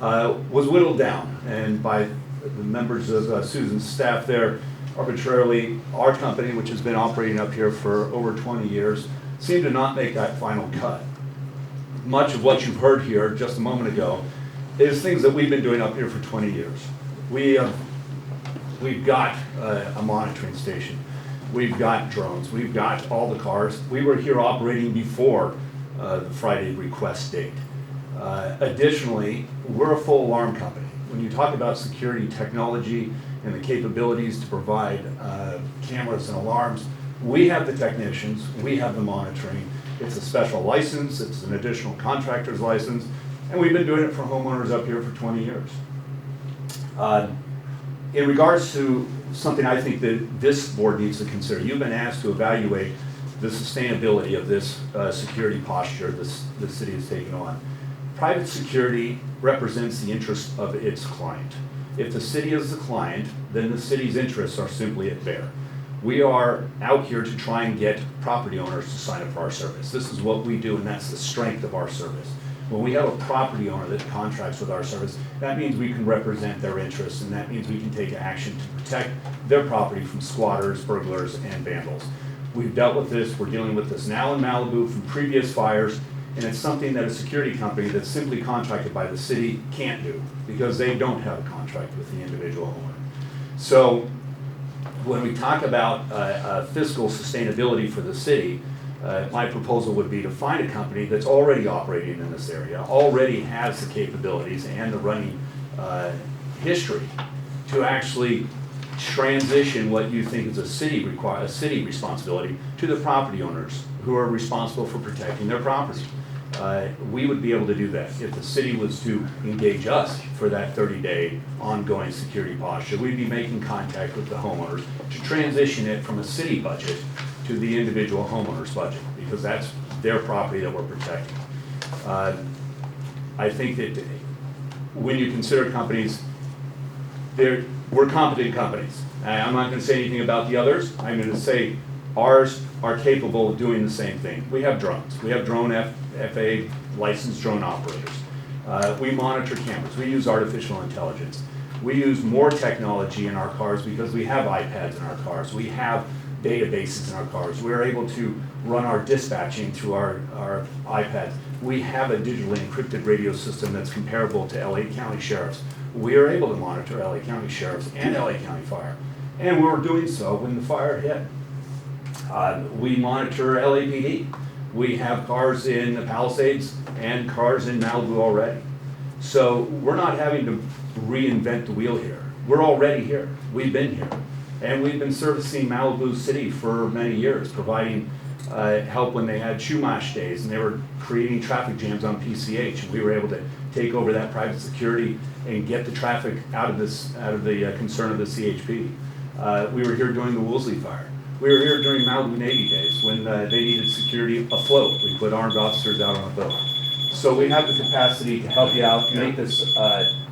was whittled down, and by the members of Susan's staff there, arbitrarily, our company, which has been operating up here for over 20 years, seemed to not make that final cut. Much of what you've heard here just a moment ago is things that we've been doing up here for 20 years. We We've got a monitoring station. We've got drones. We've got all the cars. We were here operating before the Friday request date. Additionally, we're a full alarm company. When you talk about security technology and the capabilities to provide cameras and alarms, we have the technicians, we have the monitoring. It's a special license, it's an additional contractor's license, and we've been doing it for homeowners up here for 20 years. In regards to something I think that this board needs to consider, you've been asked to evaluate the sustainability of this security posture the city has taken on. Private security represents the interest of its client. If the city is the client, then the city's interests are simply at bear. We are out here to try and get property owners to sign up for our service. This is what we do, and that's the strength of our service. When we have a property owner that contracts with our service, that means we can represent their interests, and that means we can take action to protect their property from squatters, burglars, and vandals. We've dealt with this, we're dealing with this now in Malibu from previous fires, and it's something that a security company that's simply contracted by the city can't do because they don't have a contract with the individual homeowner. So when we talk about fiscal sustainability for the city, my proposal would be to find a company that's already operating in this area, already has the capabilities and the running history to actually transition what you think is a city responsibility to the property owners who are responsible for protecting their property. We would be able to do that if the city was to engage us for that 30-day ongoing security posture. We'd be making contact with the homeowners to transition it from a city budget to the individual homeowner's budget, because that's their property that we're protecting. I think that when you consider companies, we're competent companies. I'm not going to say anything about the others. I'm going to say ours are capable of doing the same thing. We have drones. We have drone FAA licensed drone operators. We monitor cameras. We use artificial intelligence. We use more technology in our cars because we have iPads in our cars. We have databases in our cars. We're able to run our dispatching through our iPads. We have a digitally encrypted radio system that's comparable to LA County Sheriff's. We are able to monitor LA County Sheriff's and LA County Fire. And we were doing so when the fire hit. We monitor LAPD. We have cars in the Palisades and cars in Malibu already. So we're not having to reinvent the wheel here. We're already here. We've been here. And we've been servicing Malibu City for many years, providing help when they had Chumash days and they were creating traffic jams on PCH. And we were able to take over that private security and get the traffic out of the concern of the CHP. We were here during the Woolsey fire. We were here during Malibu Navy days when they needed security afloat. We put armed officers out on a boat. So we have the capacity to help you out, make this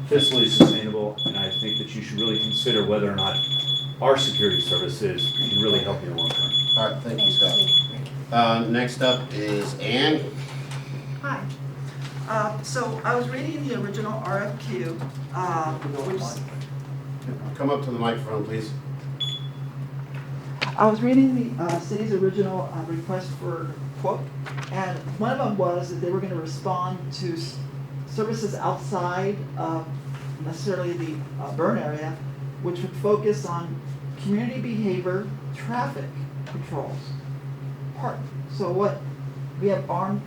fiscally sustainable, and I think that you should really consider whether or not our security services can really help you in the long term. All right, thank you, Scott. Next up is Ann. Hi. So I was reading the original RFQ, which Come up to the microphone, please. I was reading the city's original request for quote, and one of them was that they were going to respond to services outside of necessarily the burn area, which would focus on community behavior, traffic controls, parking. So what, we have armed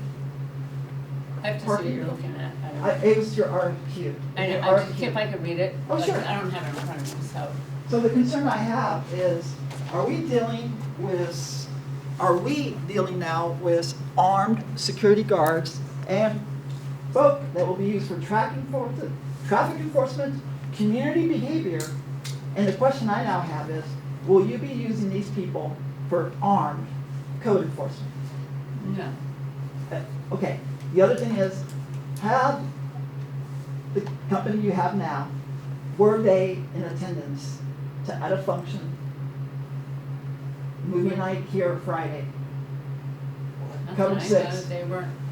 I have to see what you're looking at. I don't know. It was your RFQ. I know, Your if I could read it. Oh, like, sure. I don't have it in front of me, so. So the concern I have is, are we dealing now with armed security guards and folk that will be used for traffic enforcement, community behavior? And the question I now have is, will you be using these people for armed code enforcement? No. Okay, the other thing is, have the company you have now, were they in attendance at a function, movie night here Friday? That's Covered what I know. six.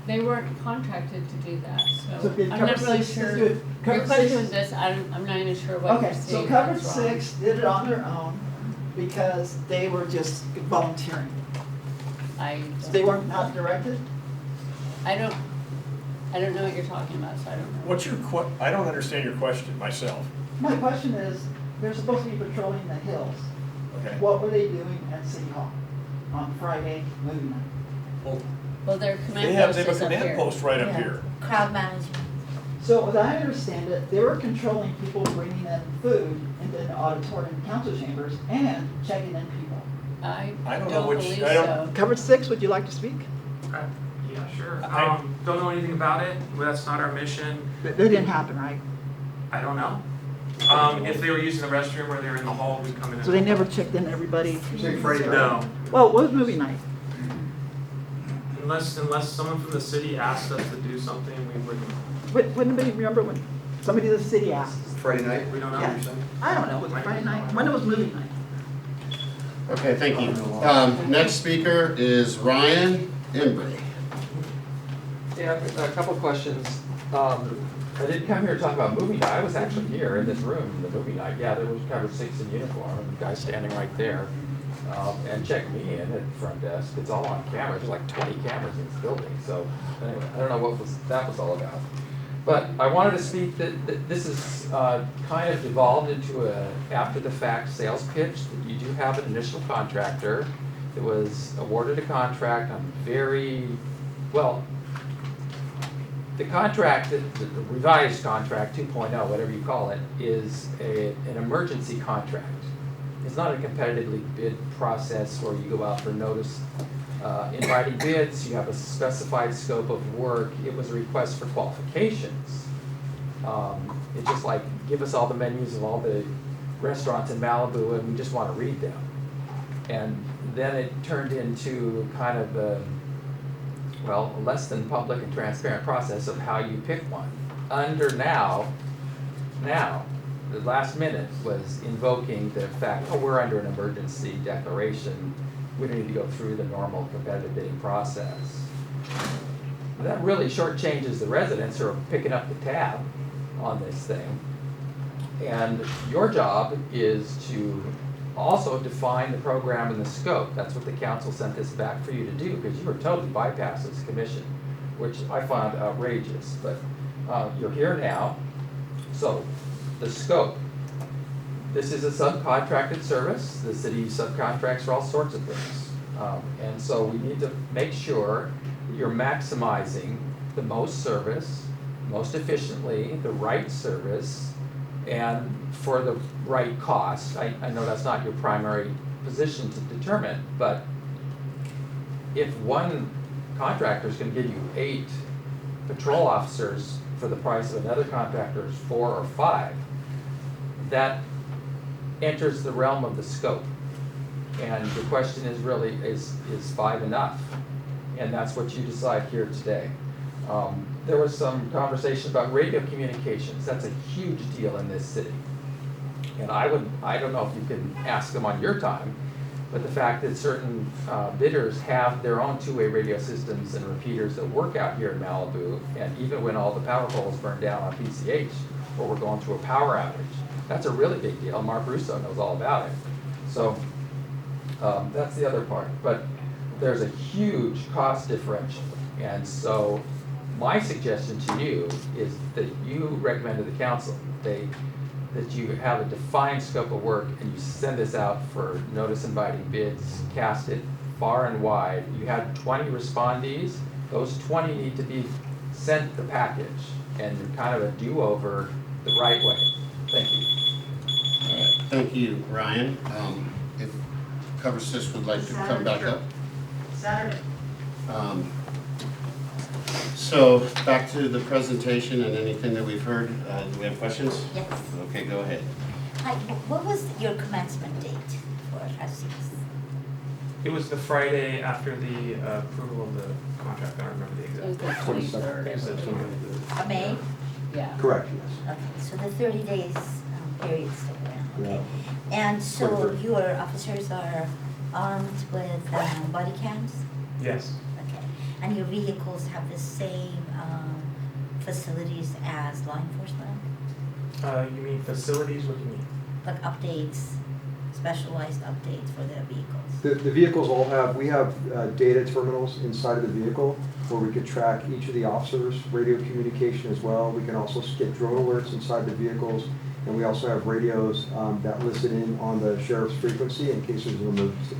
They weren't contracted to do that, So so did I'm not covered really six sure. do it? Your Covered question six- is this, I'm not even sure what Okay, you're so saying. covered that's wrong. six did it on their own because they were just volunteering. So they weren't not directed? I don't know what you're talking about, so I don't know. What's your I don't understand your question myself. My question is, they're supposed to be patrolling the hills. Okay. What were they doing at City Hall on Friday movie night? Well, their They command have post a is up command here. post right up Yeah. here. Crowd management. So as I understand it, they were controlling people bringing in food into the auditorium council chambers and checking in people. I I don't know don't which- believe I don't- so. Cover 6, would you like to speak? Yeah, sure. I- Don't know anything about it. Well, that's not our mission. That didn't happen, right? I don't know. If they were using the restroom or they were in the hall, we'd come in. So they never checked in everybody? Say Friday night. No, Well, what was movie night? unless someone from the city asked us to do something, we wouldn't. Wouldn't anybody remember when somebody in the city asked? Friday night? We don't know. Yeah. I don't know, was it Friday night? When it was movie night? Okay, thank you. Next speaker is Ryan Embry. Yeah, a couple questions. I didn't come here to talk about movie night. I was actually here in this room, the movie night. Yeah, there was cover 6 in uniform, and the guy standing right there, and checked me in at the front desk. It's all on camera. There's like 20 cameras in this building. So anyway, I don't know what that was all about. But I wanted to speak that this is kind of devolved into a after-the-fact sales pitch. That you do have an initial contractor that was awarded a contract on very, well, the contract, the revised contract 2.0, whatever you call it, is an emergency contract. It's not a competitively bid process where you go out for notice, inviting bids, you have a specified scope of work. It was a request for qualifications. It's just like, give us all the menus of all the restaurants in Malibu and we just want to read them. And then it turned into kind of a, well, less than public and transparent process of how you pick one. Under now, the last minute was invoking the fact, oh, we're under an emergency declaration. We don't need to go through the normal competitive bidding process. That really shortchanges the residents who are picking up the tab on this thing. And your job is to also define the program and the scope. That's what the council sent this back for you to do, because you were totally bypassed this commission, which I found outrageous. But you're here now. So the scope. This is a subcontracted service. The city subcontracts for all sorts of things. And so we need to make sure that you're maximizing the most service, most efficiently, the right service, and for the right cost. I know that's not your primary position to determine, but if one contractor is going to give you 8 patrol officers for the price of another contractor's 4 or 5, that enters the realm of the scope. And the question is really, is 5 enough? And that's what you decide here today. There was some conversation about radio communications. That's a huge deal in this city. And I don't know if you can ask them on your time, but the fact that certain bidders have their own 2-way radio systems and repeaters that work out here in Malibu, and even when all the power poles burned down on PCH, or we're going through a power outage, that's a really big deal. Mark Russo knows all about it. So that's the other part. But there's a huge cost differential. And so my suggestion to you is that you recommend to the council that you have a defined scope of work and you send this out for notice inviting bids, cast it far and wide. You had 20 respondees. Those 20 need to be sent the package and kind of a do-over the right way. Thank you. All right, thank you, Ryan. If Cover Sis would like to come back up. Saturday. So back to the presentation and anything that we've heard. Do we have questions? Yes. Okay, go ahead. Hi, what was your commencement date for SCs? It was the Friday after the approval of the contract. I don't remember the It was exact. the 23rd. It was the 23rd. May? Yeah. Correct, yes. Okay, so the 30 days period still around, okay. Yeah. And so 23rd. your officers are armed with body cams? Yes. Okay, and your vehicles have the same facilities as law enforcement? You mean facilities? What do you mean? Like updates, specialized updates for their vehicles? The vehicles all have, we have data terminals inside of the vehicle where we could track each of the officers, radio communication as well. We can also get drone alerts inside the vehicles. And we also have radios that listen in on the sheriff's frequency in case there's an emergency.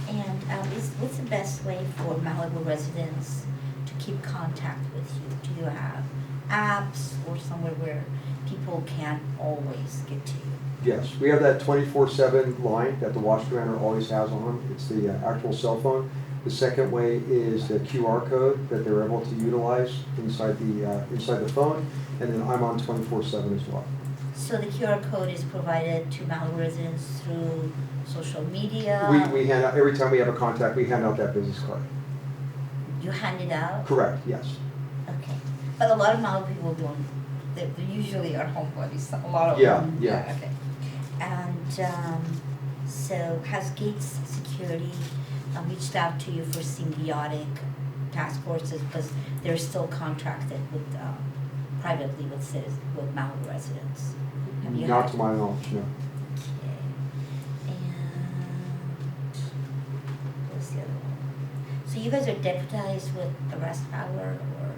And what's the best way for Malibu residents to keep contact with you? Do you have apps or somewhere where people can't always get to you? Yes, we have that 24/7 line that the watch commander always has on. It's the actual cell phone. The second way is the QR code that they're able to utilize inside the phone, and then I'm on 24/7 as well. So the QR code is provided to Malibu residents through social media? We hand out, every time we have a contact, we hand out that business card. You hand it out? Correct, yes. Okay. But a lot of Malibu people don't, they usually are homebodies, a lot of Yeah, them. yeah. Okay. And so has Gates Security reached out to you for symbiotic task forces because they're still contracted with privately with Malibu residents? Have you Not had- to my knowledge, no. Okay. And what's the other one? So you guys are deputized with arrest power or?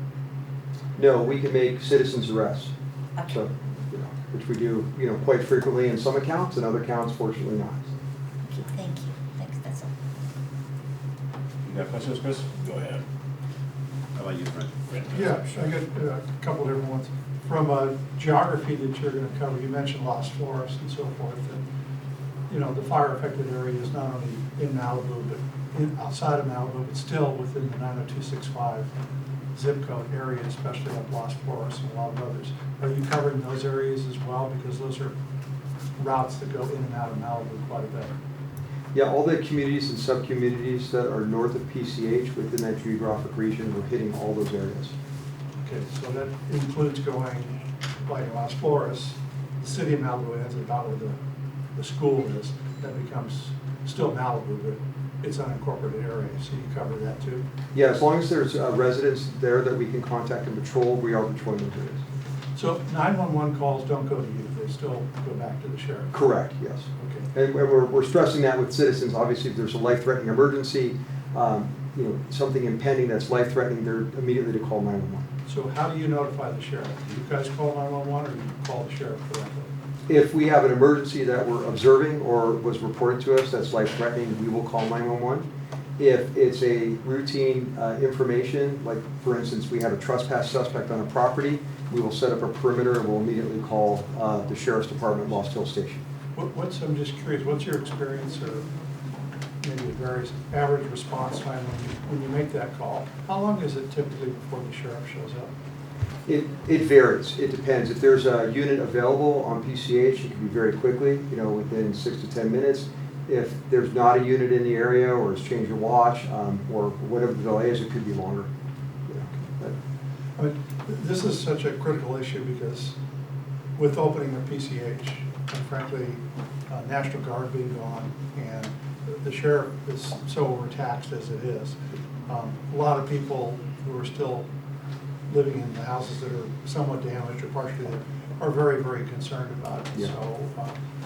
No, we can make citizens arrests. Okay. So, which we do, quite frequently in some accounts, and other accounts, fortunately not. Okay, thank you. Thanks, that's all. You got questions, Chris? Go ahead. How about you, Fred? Yeah, I got a couple different ones. From a geography that you're gonna cover, you mentioned Lost Forest and so forth, and, the fire-affected area is not only in Malibu, but outside of Malibu, but still within the 90265 zip code area, especially up Lost Forest and a lot of others. Are you covering those areas as well? Because those are routes that go in and out of Malibu quite a bit. Yeah, all the communities and sub-communities that are north of PCH within that geographic region, we're hitting all those areas. Okay, so that includes going, like Las Flores, the city of Malibu ends about where the school is, that becomes still Malibu, but it's unincorporated area, so you cover that too? Yeah, as long as there's residents there that we can contact and patrol, we are patrolling those areas. So 911 calls don't go to you, they still go back to the sheriff? Correct, yes. Okay. And we're stressing that with citizens. Obviously, if there's a life-threatening emergency, something impending that's life-threatening, they're immediately to call 911. So how do you notify the sheriff? Do you guys call 911 or do you call the sheriff directly? If we have an emergency that we're observing or was reported to us that's life-threatening, we will call 911. If it's a routine information, like for instance, we have a trespass suspect on a property, we will set up a perimeter and we'll immediately call the Sheriff's Department, Lost Hill Station. I'm just curious, what's your experience or maybe a very average response time when you make that call? How long is it typically before the sheriff shows up? It varies. It depends. If there's a unit available on PCH, it can be very quickly, within 6 to 10 minutes. If there's not a unit in the area or it's changed your watch or whatever the delay is, it could be longer. I mean, this is such a critical issue because with opening of PCH, and frankly, National Guard being gone, and the sheriff is so overtaxed as it is, a lot of people who are still living in the houses that are somewhat damaged or partially damaged are very, very concerned about it. Yeah. So,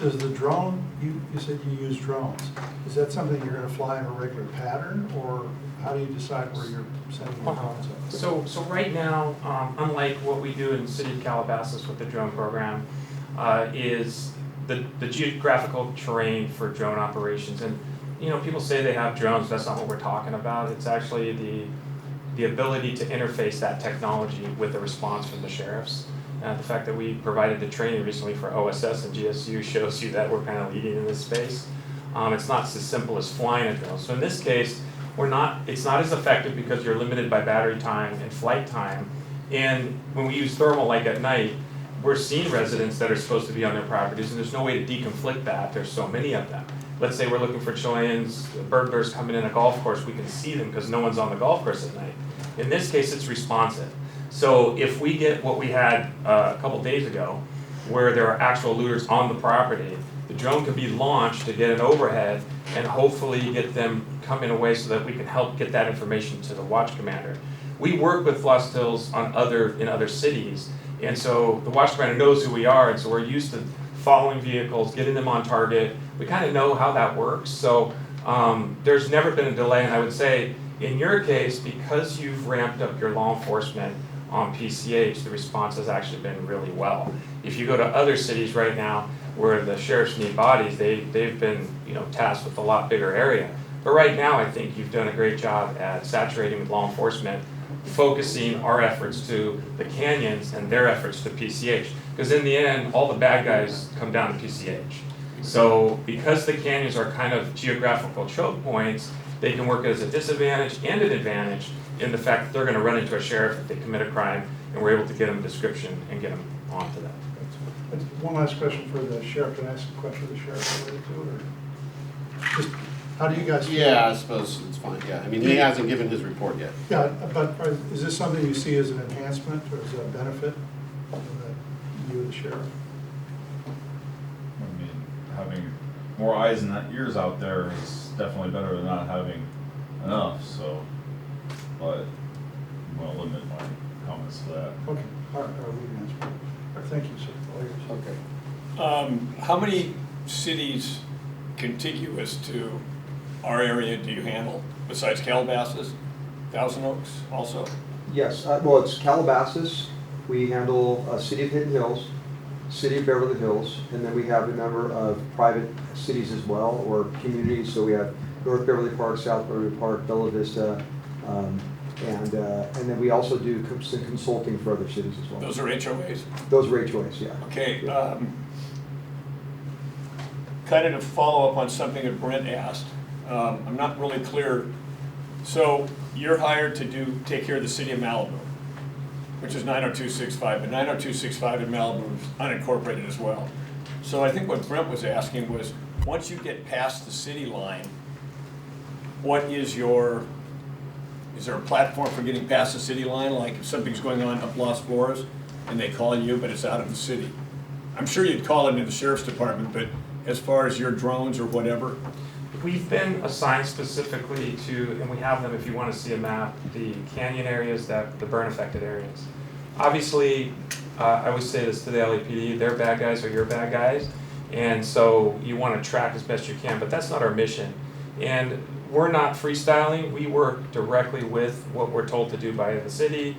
does the drone, you said you use drones, is that something you're gonna fly in a regular pattern, or how do you decide where you're sending your drones up? So right now, unlike what we do in the city of Calabasas with the drone program, is the geographical terrain for drone operations. And people say they have drones, that's not what we're talking about. It's actually the ability to interface that technology with a response from the sheriffs. The fact that we provided the training recently for OSS and GSU shows you that we're kind of leading in this space. It's not as simple as flying a drone. So in this case, it's not as effective because you're limited by battery time and flight time. And when we use thermal like at night, we're seeing residents that are supposed to be on their properties, and there's no way to deconflict that. There's so many of them. Let's say we're looking for Chileans, burglars coming in a golf course, we can see them because no one's on the golf course at night. In this case, it's responsive. So if we get what we had a couple days ago, where there are actual looters on the property, the drone can be launched to get an overhead and hopefully get them come in a way so that we can help get that information to the watch commander. We work with Lost Hills in other cities, and so the watch commander knows who we are, and so we're used to following vehicles, getting them on target. We kind of know how that works, so there's never been a delay, and I would say in your case, because you've ramped up your law enforcement on PCH, the response has actually been really well. if you go to other cities right now where the sheriffs need bodies, they've been, tasked with a lot bigger area. But right now, I think you've done a great job at saturating with law enforcement, focusing our efforts to the canyons and their efforts to PCH. Because in the end, all the bad guys come down to PCH. So because the canyons are kind of geographical choke points, they can work as a disadvantage and an advantage in the fact that they're going to run into a sheriff if they commit a crime, and we're able to get them a description and get them onto that. One last question for the sheriff. Can I ask a question for the sheriff related to it, or just how do you guys feel? Yeah, I suppose it's fine, yeah. I mean, he hasn't given his report yet. Yeah, but is this something you see as an enhancement or as a benefit that you, the sheriff? I mean, having more eyes and ears out there is definitely better than not having enough, so, but I'm gonna limit my comments to that. Okay, all right, we can answer. All right, thank you, sir. Okay. How many cities contiguous to our area do you handle, besides Calabasas, Thousand Oaks also? Yes, well, it's Calabasas, we handle City of Hidden Hills, City of Beverly Hills, and then we have a number of private cities as well, or communities, so we have North Beverly Park, South Beverly Park, Bella Vista, and then we also do some consulting for other cities as well. Those are HOAs? Those are HOAs, yeah. Okay, kind of to follow up on something that Brent asked, I'm not really clear. So you're hired to take care of the city of Malibu, which is 90265, but 90265 in Malibu is unincorporated as well. So I think what Brent was asking was, once you get past the city line, is there a platform for getting past the city line? Like if something's going on up Los Flores and they call you, but it's out of the city. I'm sure you'd call it into the sheriff's department, but as far as your drones or whatever? We've been assigned specifically to, and we have them if you want to see a map, the canyon areas, the burn affected areas. Obviously, I always say this to the LAPD, their bad guys are your bad guys, and so you want to track as best you can, but that's not our mission. And we're not freestyling, we work directly with what we're told to do by the city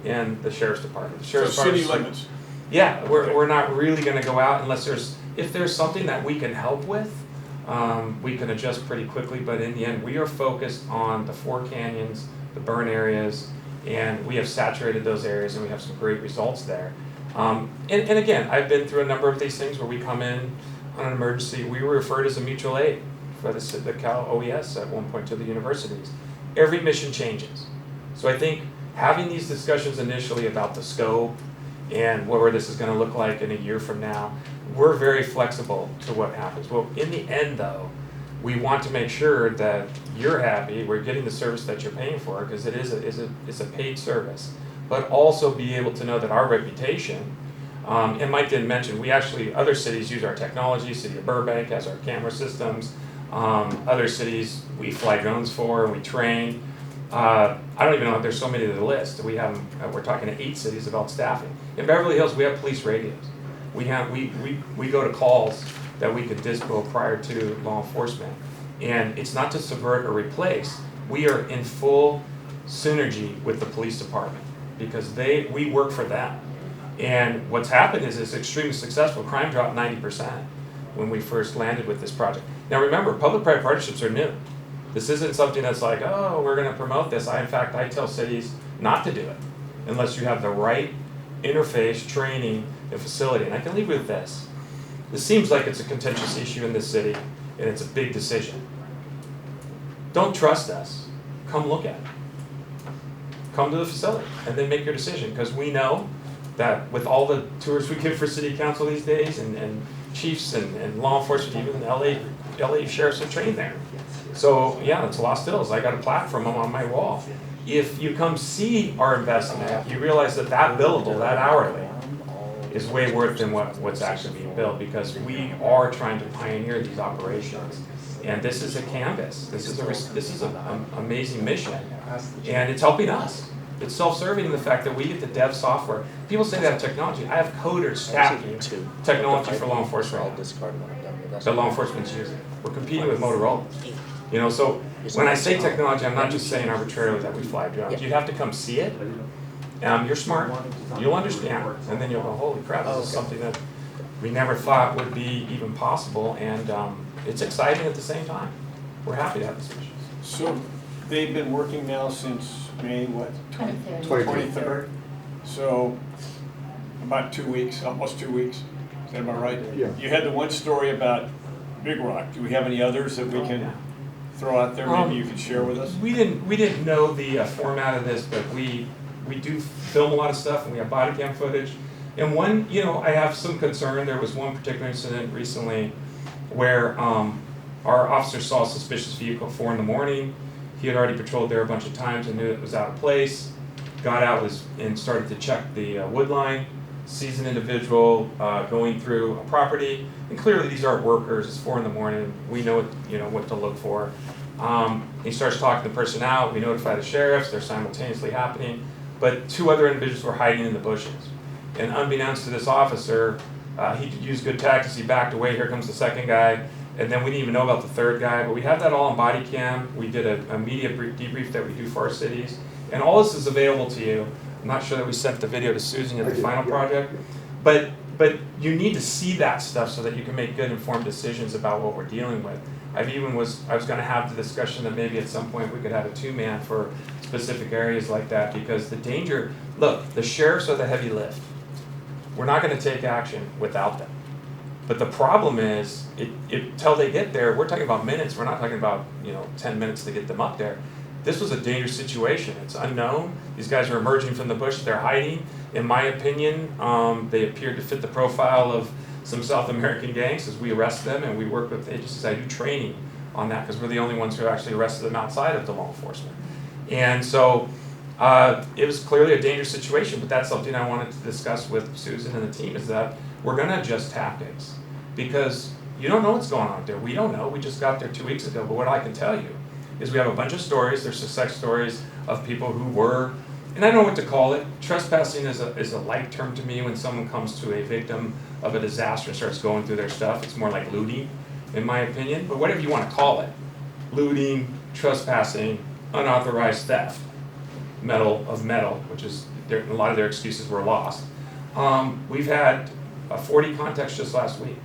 and the sheriff's department. The sheriff's so city limits? Yeah, we're not really going to go out unless if there's something that we can help with, we can adjust pretty quickly, but in the end, we are focused on the 4 canyons, the burn areas, and we have saturated those areas and we have some great results there. And again, I've been through a number of these things where we come in on an emergency, we were referred as a mutual aid for the Cal OES at one point to the universities. Every mission changes. So I think having these discussions initially about the scope and where this is going to look like in a year from now, we're very flexible to what happens. Well, in the end though, we want to make sure that you're happy, we're getting the service that you're paying for, because it's a paid service, but also be able to know that our reputation, and Mike didn't mention, other cities use our technology. City of Burbank has our camera systems. Other cities we fly drones for and we train. I don't even know if there's so many to the list. We're talking to 8 cities about staffing. In Beverly Hills, we have police radios. We go to calls that we could dispo prior to law enforcement. And it's not to subvert or replace. We are in full synergy with the police department because we work for them. And what's happened is it's extremely successful. Crime dropped 90% when we first landed with this project. Now remember, public-private partnerships are new. This isn't something that's like, oh, we're going to promote this. In fact, I tell cities not to do it unless you have the right interface, training, and facility. And I can leave you with this. This seems like it's a contentious issue in this city, and it's a big decision. Don't trust us. Come look at it. Come to the facility, and then make your decision, because we know that with all the tours we give for city council these days, and chiefs and law enforcement, even LA sheriffs are trained there. So yeah, it's Lost Hills. I got a plaque from them on my wall. If you come see our investment, you realize that billable, that hourly, is way worth than what's actually being built, because we are trying to pioneer these operations. And this is a canvas. This is an amazing mission, and it's helping us. It's self-serving in the fact that we get to dev software. People say they have technology. I have coders stacking technology for law enforcement that law enforcement's using. We're competing with Motorola. So when I say technology, I'm not just saying arbitrarily that we fly drones. You have to come see it, You're smart, you'll understand, and then you'll go, holy crap, this is something that we never thought would be even possible, and it's exciting at the same time. We're happy to have this mission. So they've been working now since May, what? 23rd. So about 2 weeks, almost 2 weeks. Am I right? Yeah. You had the one story about Big Rock. Do we have any others that we can throw out there? Maybe you could share with us? We didn't know the format of this, but we do film a lot of stuff, and we have body cam footage. And one, I have some concern. There was one particular incident recently where our officer saw a suspicious vehicle at 4 in the morning. He had already patrolled there a bunch of times and knew it was out of place. Got out and started to check the wood line. Sees an individual going through a property, and clearly these aren't workers. It's 4 in the morning. We know what to look for. He starts talking the person out. We notify the sheriffs. They're simultaneously happening, but 2 other individuals were hiding in the bushes. And unbeknownst to this officer, he used good tactics. He backed away. Here comes the second guy, and then we didn't even know about the third guy. But we have that all on body cam. We did a media debrief that we do for our cities, and all this is available to you. I'm not sure that we sent the video to Susan at the final project, but you need to see that stuff so that you can make good informed decisions about what we're dealing with. I was going to have the discussion that maybe at some point we could have a 2-man for specific areas like that, because the danger, look, the sheriffs are the heavy lift. We're not going to take action without them. But the problem is, till they get there, we're talking about minutes. We're not talking about 10 minutes to get them up there. This was a dangerous situation. It's unknown. These guys are emerging from the bush. They're hiding. In my opinion, they appeared to fit the profile of some South American gangs as we arrest them, and we work with agencies. I do training on that because we're the only ones who actually arrested them outside of the law enforcement. And so it was clearly a dangerous situation, but that's something I wanted to discuss with Susan and the team, is that we're going to adjust tactics, because you don't know what's going on out there. We don't know. We just got there 2 weeks ago. But what I can tell you is we have a bunch of stories. There's success stories of people who were, and I don't know what to call it. Trespassing is a light term to me when someone comes to a victim of a disaster and starts going through their stuff. It's more like looting, in my opinion. But whatever you want to call it, looting, trespassing, unauthorized theft, metal, which is a lot of their excuses were lost. We've had 40 contacts just last week.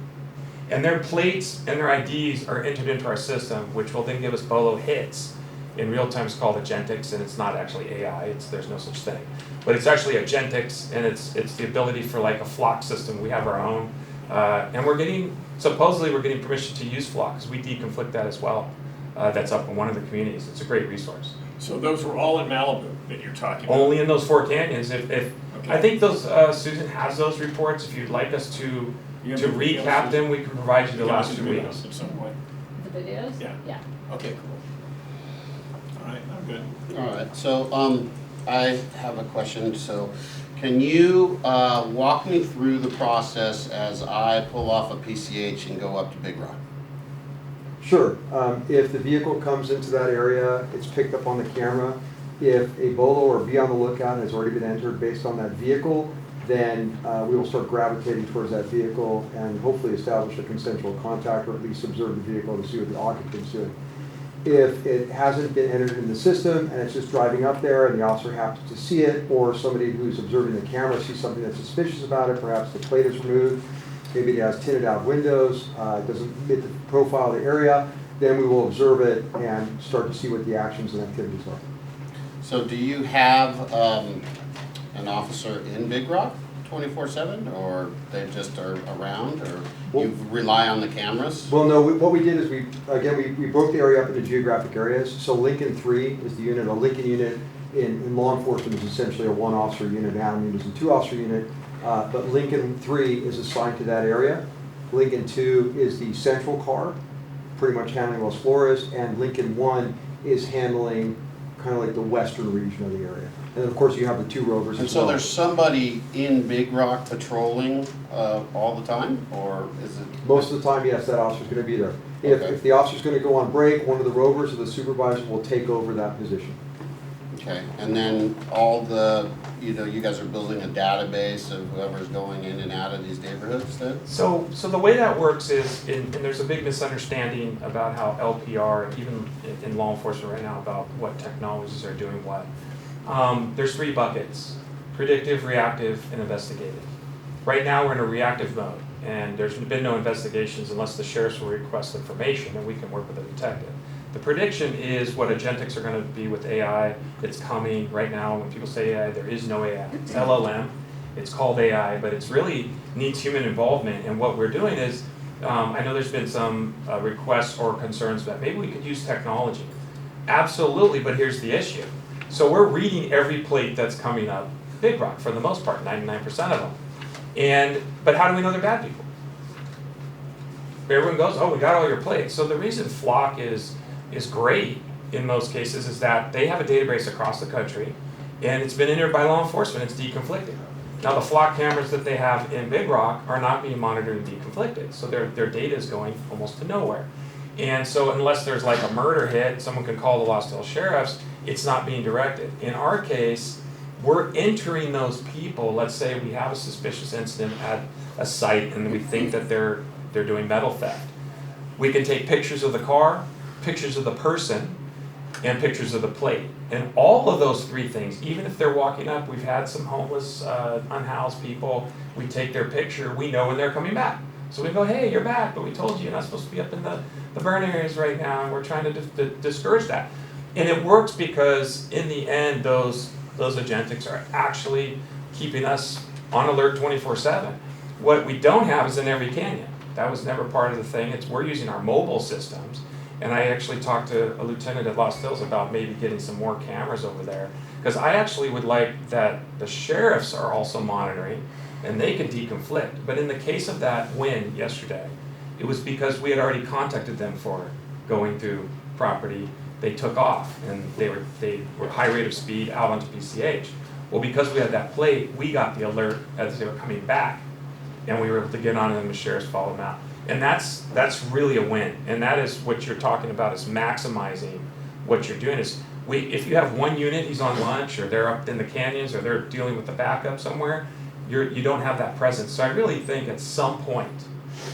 And their plates and their IDs are entered into our system, which will then give us BOLO hits. In real time, it's called agentics, and it's not actually AI. There's no such thing, but it's actually agentics, and it's the ability for like a flock system. We have our own, and supposedly we're getting permission to use flock because we deconflict that as well. That's up in one of the communities. It's a great resource. So those were all in Malibu that you're talking about? Only in those 4 canyons. Okay. I think those Susan has those reports. If you'd like us to recap them, we can provide you the last 2 weeks. At some point. The videos? Yeah. Yeah. Okay, cool. All right, I'm good. All right, so I have a question. So can you walk me through the process as I pull off a PCH and go up to Big Rock? Sure. If the vehicle comes into that area, it's picked up on the camera. If a BOLO or be on the lookout has already been entered based on that vehicle, then we will start gravitating towards that vehicle and hopefully establish a consensual contact, or at least observe the vehicle to see what the occupant's doing. If it hasn't been entered in the system and it's just driving up there and the officer happens to see it, or somebody who's observing the camera sees something that's suspicious about it, perhaps the plate is removed, maybe it has tinted out windows, it doesn't fit the profile of the area, then we will observe it and start to see what the actions and activities are. So do you have an officer in Big Rock 24/7, or they just are around, or you rely on the cameras? Well, no, what we did is we broke the area up into geographic areas. So Lincoln 3 is the unit. A Lincoln unit in law enforcement is essentially a 1-officer unit. Adam unit is a 2-officer unit. But Lincoln 3 is assigned to that area. Lincoln 2 is the central car, pretty much handling Los Flores, and Lincoln 1 is handling kind of like the western region of the area. And of course you have the 2 rovers And as so well. there's somebody in Big Rock patrolling all the time, or is it? Most of the time, yes, that officer's going to be there. Okay. If the officer's going to go on break, one of the rovers or the supervisor will take over that position. Okay, and then all the, you guys are building a database of whoever's going in and out of these neighborhoods then? So the way that works is, and there's a big misunderstanding about how LPR, and even in law enforcement right now, about what technologies are doing what. There's 3 buckets. predictive, reactive, and investigative. Right now, we're in a reactive mode, and there's been no investigations unless the sheriffs will request information, and we can work with the detective. The prediction is what agentics are going to be with AI. It's coming right now. When people say AI, there is no AI. It's LLM. It's called AI, but it's really needs human involvement. And what we're doing is, I know there's been some requests or concerns that maybe we could use technology. Absolutely, but here's the issue. So we're reading every plate that's coming up Big Rock for the most part, 99% of them. But how do we know they're bad people? Everyone goes, oh, we got all your plates. So the reason Flock is great in most cases is that they have a database across the country, and it's been entered by law enforcement. It's deconflicted. Now the Flock cameras that they have in Big Rock are not being monitored and deconflicted, so their data is going almost to nowhere. And so unless there's like a murder hit, someone can call the Lost Hills Sheriffs, it's not being directed. In our case, we're entering those people. Let's say we have a suspicious incident at a site and we think that they're doing metal theft. We can take pictures of the car, pictures of the person, and pictures of the plate. And all of those three things, even if they're walking up, we've had some homeless, unhoused people, we take their picture, we know when they're coming back. So we go, hey, you're back, but we told you you're not supposed to be up in the burn areas right now, and we're trying to discourage that. And it works because in the end, those agentics are actually keeping us on alert 24/7. What we don't have is in every canyon. That was never part of the thing. We're using our mobile systems. And I actually talked to a lieutenant at Lost Hills about maybe getting some more cameras over there. Because I actually would like that the sheriffs are also monitoring and they could deconflict. But in the case of that win yesterday, it was because we had already contacted them for going through property. They took off and they were high rate of speed out onto PCH. Well, because we had that plate, we got the alert as they were coming back. And we were able to get on them and the sheriffs followed them out. And that's really a win. And that is what you're talking about, is maximizing what you're doing. Is if you have one unit, he's on lunch, or they're up in the canyons, or they're dealing with the backup somewhere, you don't have that presence. So I really think at some point,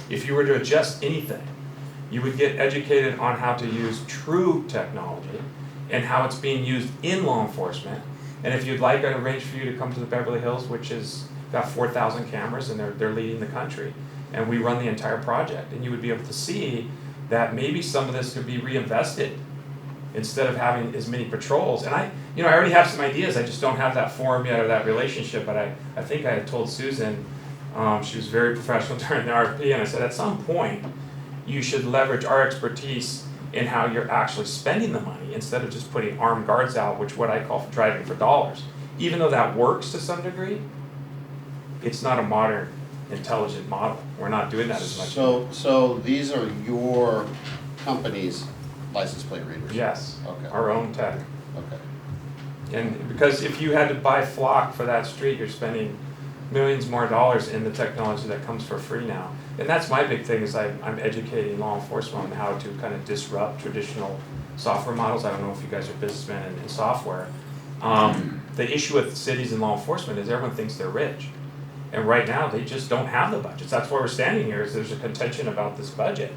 if you were to adjust anything, you would get educated on how to use true technology and how it's being used in law enforcement. And if you'd like, I'd arrange for you to come to the Beverly Hills, which is got 4,000 cameras, and they're leading the country. And we run the entire project, and you would be able to see that maybe some of this could be reinvested instead of having as many patrols. And I already have some ideas. I just don't have that forum yet or that relationship. But I think I had told Susan, she was very professional during the RFP, and I said at some point you should leverage our expertise in how you're actually spending the money instead of just putting armed guards out, which what I call driving for dollars. Even though that works to some degree, it's not a modern, intelligent model. We're not doing that as much. So these are your company's license plate readers? Yes. Okay. Our own tech. Okay. And because if you had to buy Flock for that street, you're spending millions more dollars in the technology that comes for free now. And that's my big thing, is I'm educating law enforcement on how to kind of disrupt traditional software models. I don't know if you guys are businessmen in software. The issue with cities and law enforcement is everyone thinks they're rich. And right now, they just don't have the budgets. That's why we're standing here, is there's a contention about this budget.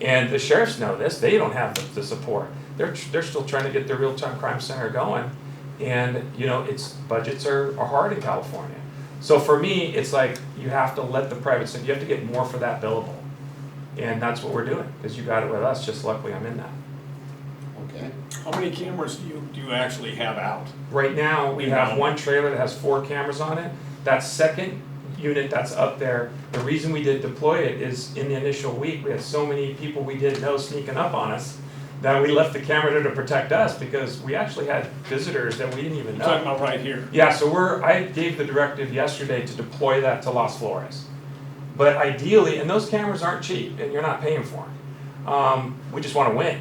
And the sheriffs know this. They don't have the support. They're still trying to get their real-time crime center going. And, budgets are hard in California. So for me, it's like you have to let the private sector, you have to get more for that billable. And that's what we're doing, because you got it with us. Just luckily I'm in that. Okay. How many cameras do you actually have out? Right now, we have one trailer that has 4 cameras on it. That second unit that's up there, the reason we did deploy it is in the initial week, we had so many people we didn't know sneaking up on us that we left the camera there to protect us, because we actually had visitors that we didn't even know. You're talking about right here. Yeah, so I gave the directive yesterday to deploy that to Las Flores. But ideally, and those cameras aren't cheap, and you're not paying for them. We just want to win.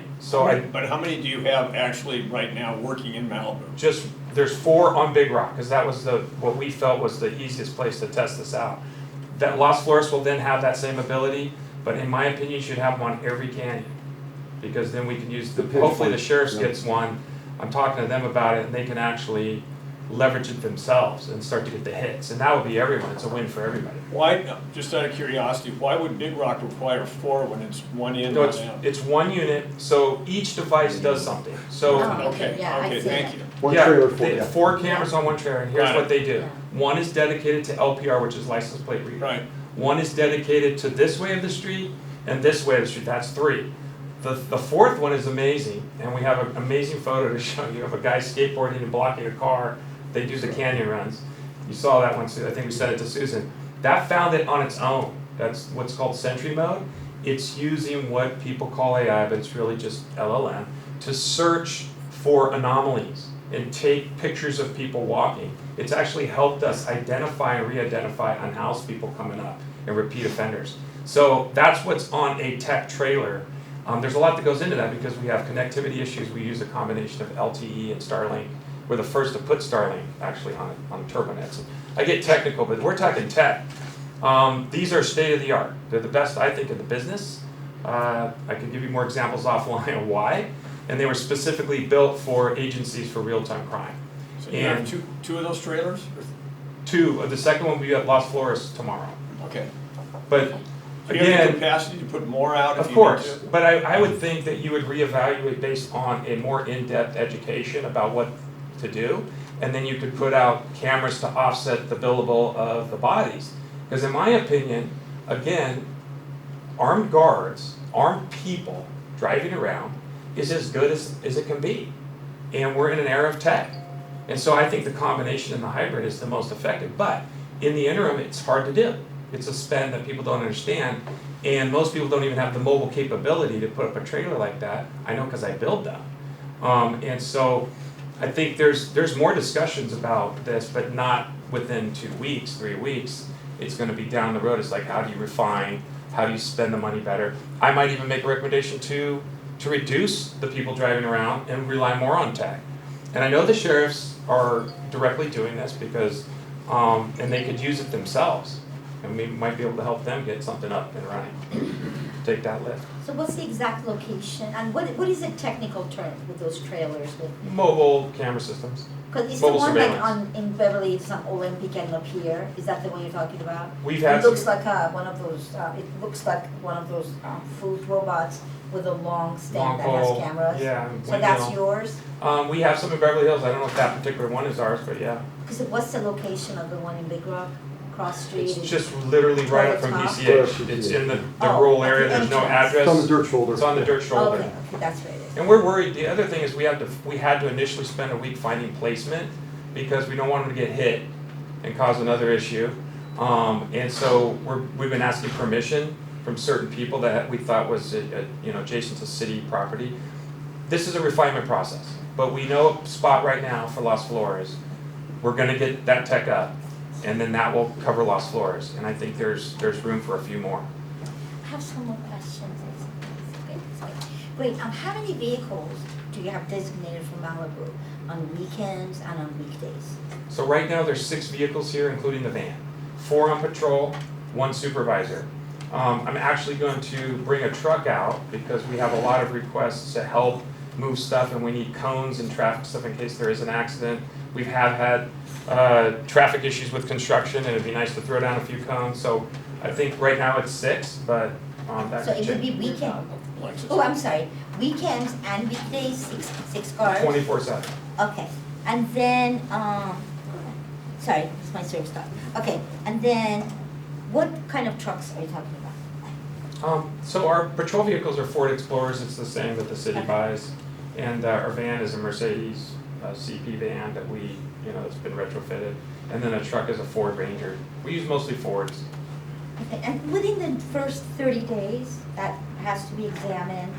But how many do you have actually right now working in Malibu? There's 4 on Big Rock, because that was what we felt was the easiest place to test this out. That Las Flores will then have that same ability, but in my opinion, you should have one every canyon, because then we can use hopefully the sheriff's gets one. I'm talking to them about it, and they can actually leverage it themselves and start to get the hits. And that would be everyone. It's a win for everybody. Why, just out of curiosity, why would Big Rock require 4 when it's 1 in, No, 1 it's, out? it's one unit, so each device does something. So Oh, Okay, yeah, I okay, see thank that. you. One yeah, trailer for, they- yeah. 4 cameras on one trailer, and here's Got what it. they do. Yeah. One is dedicated to LPR, which is license plate reader. Right. One is dedicated to this way of the street and this way of the street. That's 3. The 4th one is amazing, and we have an amazing photo to show you of a guy skateboarding and blocking a car. They do the canyon runs. You saw that one, Sue. I think we sent it to Susan. That found it on its own. That's what's called sentry mode. It's using what people call AI, but it's really just LLM, to search for anomalies and take pictures of people walking. It's actually helped us identify and re-identify unhoused people coming up and repeat offenders. So that's what's on a tech trailer. There's a lot that goes into that because we have connectivity issues. We use a combination of LTE and Starlink. We're the first to put Starlink actually on TurboNets. I get technical, but we're talking tech. These are state of the art. They're the best, I think, in the business. I can give you more examples offline of why. And they were specifically built for agencies for real-time crime. So you have two of those trailers? 2, the second one will be at Las Flores tomorrow. Okay. But Do you have the again, capacity to put more out if of you need course, to? but I would think that you would reevaluate based on a more in-depth education about what to do, and then you could put out cameras to offset the billable of the bodies. Because in my opinion, again, armed guards, armed people driving around is as good as it can be. And we're in an era of tech. And so I think the combination in the hybrid is the most effective. But in the interim, it's hard to do. It's a spend that people don't understand. And most people don't even have the mobile capability to put up a trailer like that. I know because I build them. And so I think there's more discussions about this, but not within 2 weeks, 3 weeks. It's going to be down the road. It's like, how do you refine? How do you spend the money better? I might even make a recommendation to reduce the people driving around and rely more on tech. And I know the sheriffs are directly doing this because, and they could use it themselves. And we might be able to help them get something up and running. Take that lift. So what's the exact location, and what is the technical term with those trailers with? Mobile camera systems. Because it's the Mobile one like surveillance. in Beverly, it's on Olympic and Lapeer, is that the one you're talking about? We've had It looks some- like one of those, it looks like one of those food robots with a long stem Long that has pole, cameras. yeah, So that's windmill. yours? We have some in Beverly Hills. I don't know if that particular one is ours, but yeah. Because what's the location of the one in Big Rock, cross street? It's and- just literally right up from Toward the PCH. It's in the Oh, rural at area. the There's no entrance. address. It's on the dirt shoulder. It's on the dirt shoulder. Okay, that's where it is. And we're worried, the other thing is we had to initially spend a week finding placement because we don't want them to get hit and cause another issue. And so we've been asking permission from certain people that we thought was adjacent to city property. This is a refinement process, but we know a spot right now for Las Flores. We're gonna get that tech up, and then that will cover Las Flores. And I think there's room for a few more. I have some more questions. It's okay. Great, how many vehicles do you have designated for Malibu on weekends and on weekdays? So right now, there's 6 vehicles here, including the van. 4 on patrol, 1 supervisor. I'm actually going to bring a truck out because we have a lot of requests to help move stuff and we need cones and traffic stuff in case there is an accident. We have had traffic issues with construction and it'd be nice to throw down a few cones. So I think right now it's 6, but that So could it would be change. weekend, oh, I'm sorry, weekends and weekdays, six cars? 24/7. Okay, and then, sorry, it's my service dog. Okay, and then, what kind of trucks are you talking about? So our patrol vehicles are Ford Explorers, it's the same that the city Okay. buys. And our van is a Mercedes CP van that it's been retrofitted. And then a truck is a Ford Ranger. We use mostly Fords. Okay, and within the first 30 days, that has to be examined,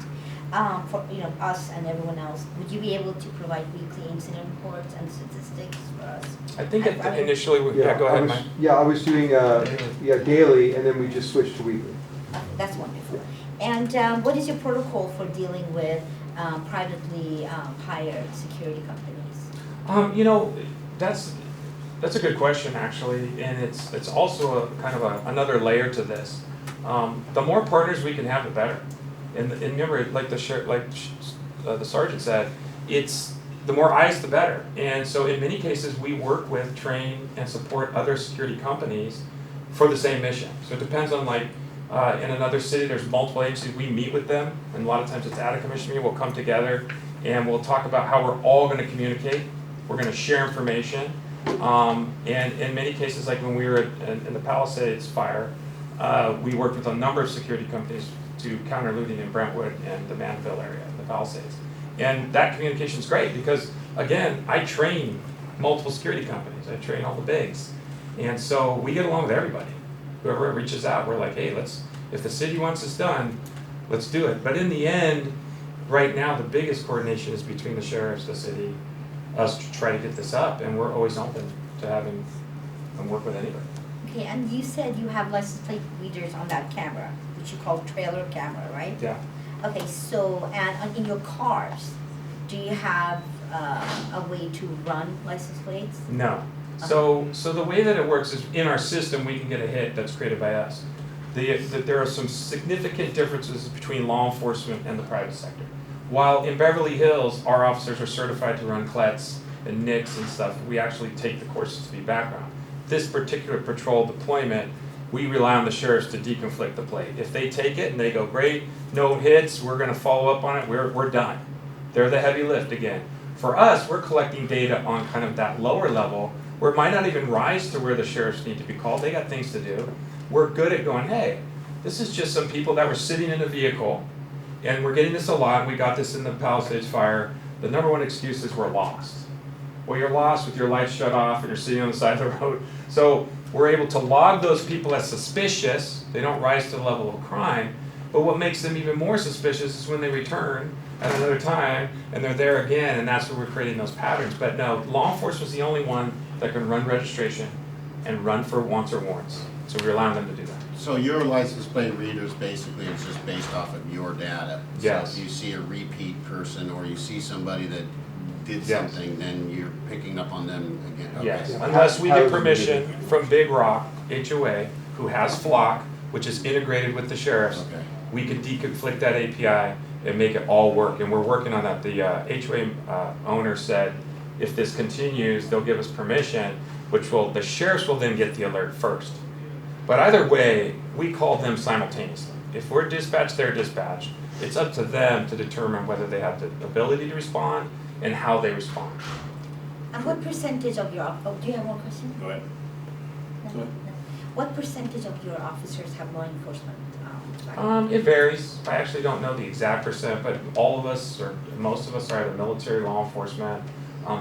for, us and everyone else, would you be able to provide weekly incident reports and statistics for us? I think I mean- initially, go ahead, Mike. I was doing, daily, and then we just switched to weekly. Okay, that's wonderful. And what is your protocol for dealing with privately hired security companies? That's a good question, actually, and it's also a kind of another layer to this. The more partners we can have, the better. And remember, like the sergeant said, it's the more eyes, the better. And so in many cases, we work with, train, and support other security companies for the same mission. So it depends on like, in another city, there's multiple agencies, we meet with them, and a lot of times it's at a commission meeting, we'll come together and we'll talk about how we're all gonna communicate, we're gonna share information. And in many cases, like when we were in the Palisades fire, we worked with a number of security companies to counter looting in Brentwood and the Manville area, the Palisades. And that communication is great because, again, I train multiple security companies. I train all the bigs. And so we get along with everybody. Whoever reaches out, we're like, hey, if the city wants this done, let's do it. But in the end, right now, the biggest coordination is between the sheriffs, the city, us to try to get this up. And we're always open to having them work with anybody. Okay, and you said you have license plate readers on that camera, which you call trailer camera, right? Yeah. Okay, so, and in your cars, do you have a way to run license plates? No. So the way that it works is in our system, we can get a hit that's created by us. There are some significant differences between law enforcement and the private sector. While in Beverly Hills, our officers are certified to run CLETs and NICS and stuff, we actually take the courses to be background. This particular patrol deployment, we rely on the sheriffs to deconflict the plate. If they take it and they go, great, no hits, we're gonna follow up on it, we're done. They're the heavy lift again. For us, we're collecting data on kind of that lower level where it might not even rise to where the sheriffs need to be called. They got things to do. We're good at going, hey, this is just some people that were sitting in a vehicle, and we're getting this a lot. We got this in the Palisades fire. The number one excuse is we're lost. Well, you're lost with your lights shut off and you're sitting on the side of the road. So we're able to log those people as suspicious. They don't rise to the level of crime. But what makes them even more suspicious is when they return at another time and they're there again, and that's where we're creating those patterns. But no, law enforcement's the only one that can run registration and run for wants or warrants. So we rely on them to do that. So your license plate readers basically is just based off of your data? Yes. So if you see a repeat person or you see somebody that did Yes. something, then you're picking up on them again? Okay. Yes, unless we get permission from Big Rock HOA, who has Flock, which is integrated with the sheriffs. Okay. We can deconflict that API and make it all work, and we're working on that. The HOA owner said, if this continues, they'll give us permission, the sheriffs will then get the alert first. But either way, we call them simultaneously. If we're dispatched, they're dispatched. It's up to them to determine whether they have the ability to respond and how they respond. And what percentage of your, do you have one question? Go ahead. No? Go ahead. No. What percentage of your officers have law enforcement? It varies. I actually don't know the exact percent, but all of us, or most of us, are either military, law enforcement,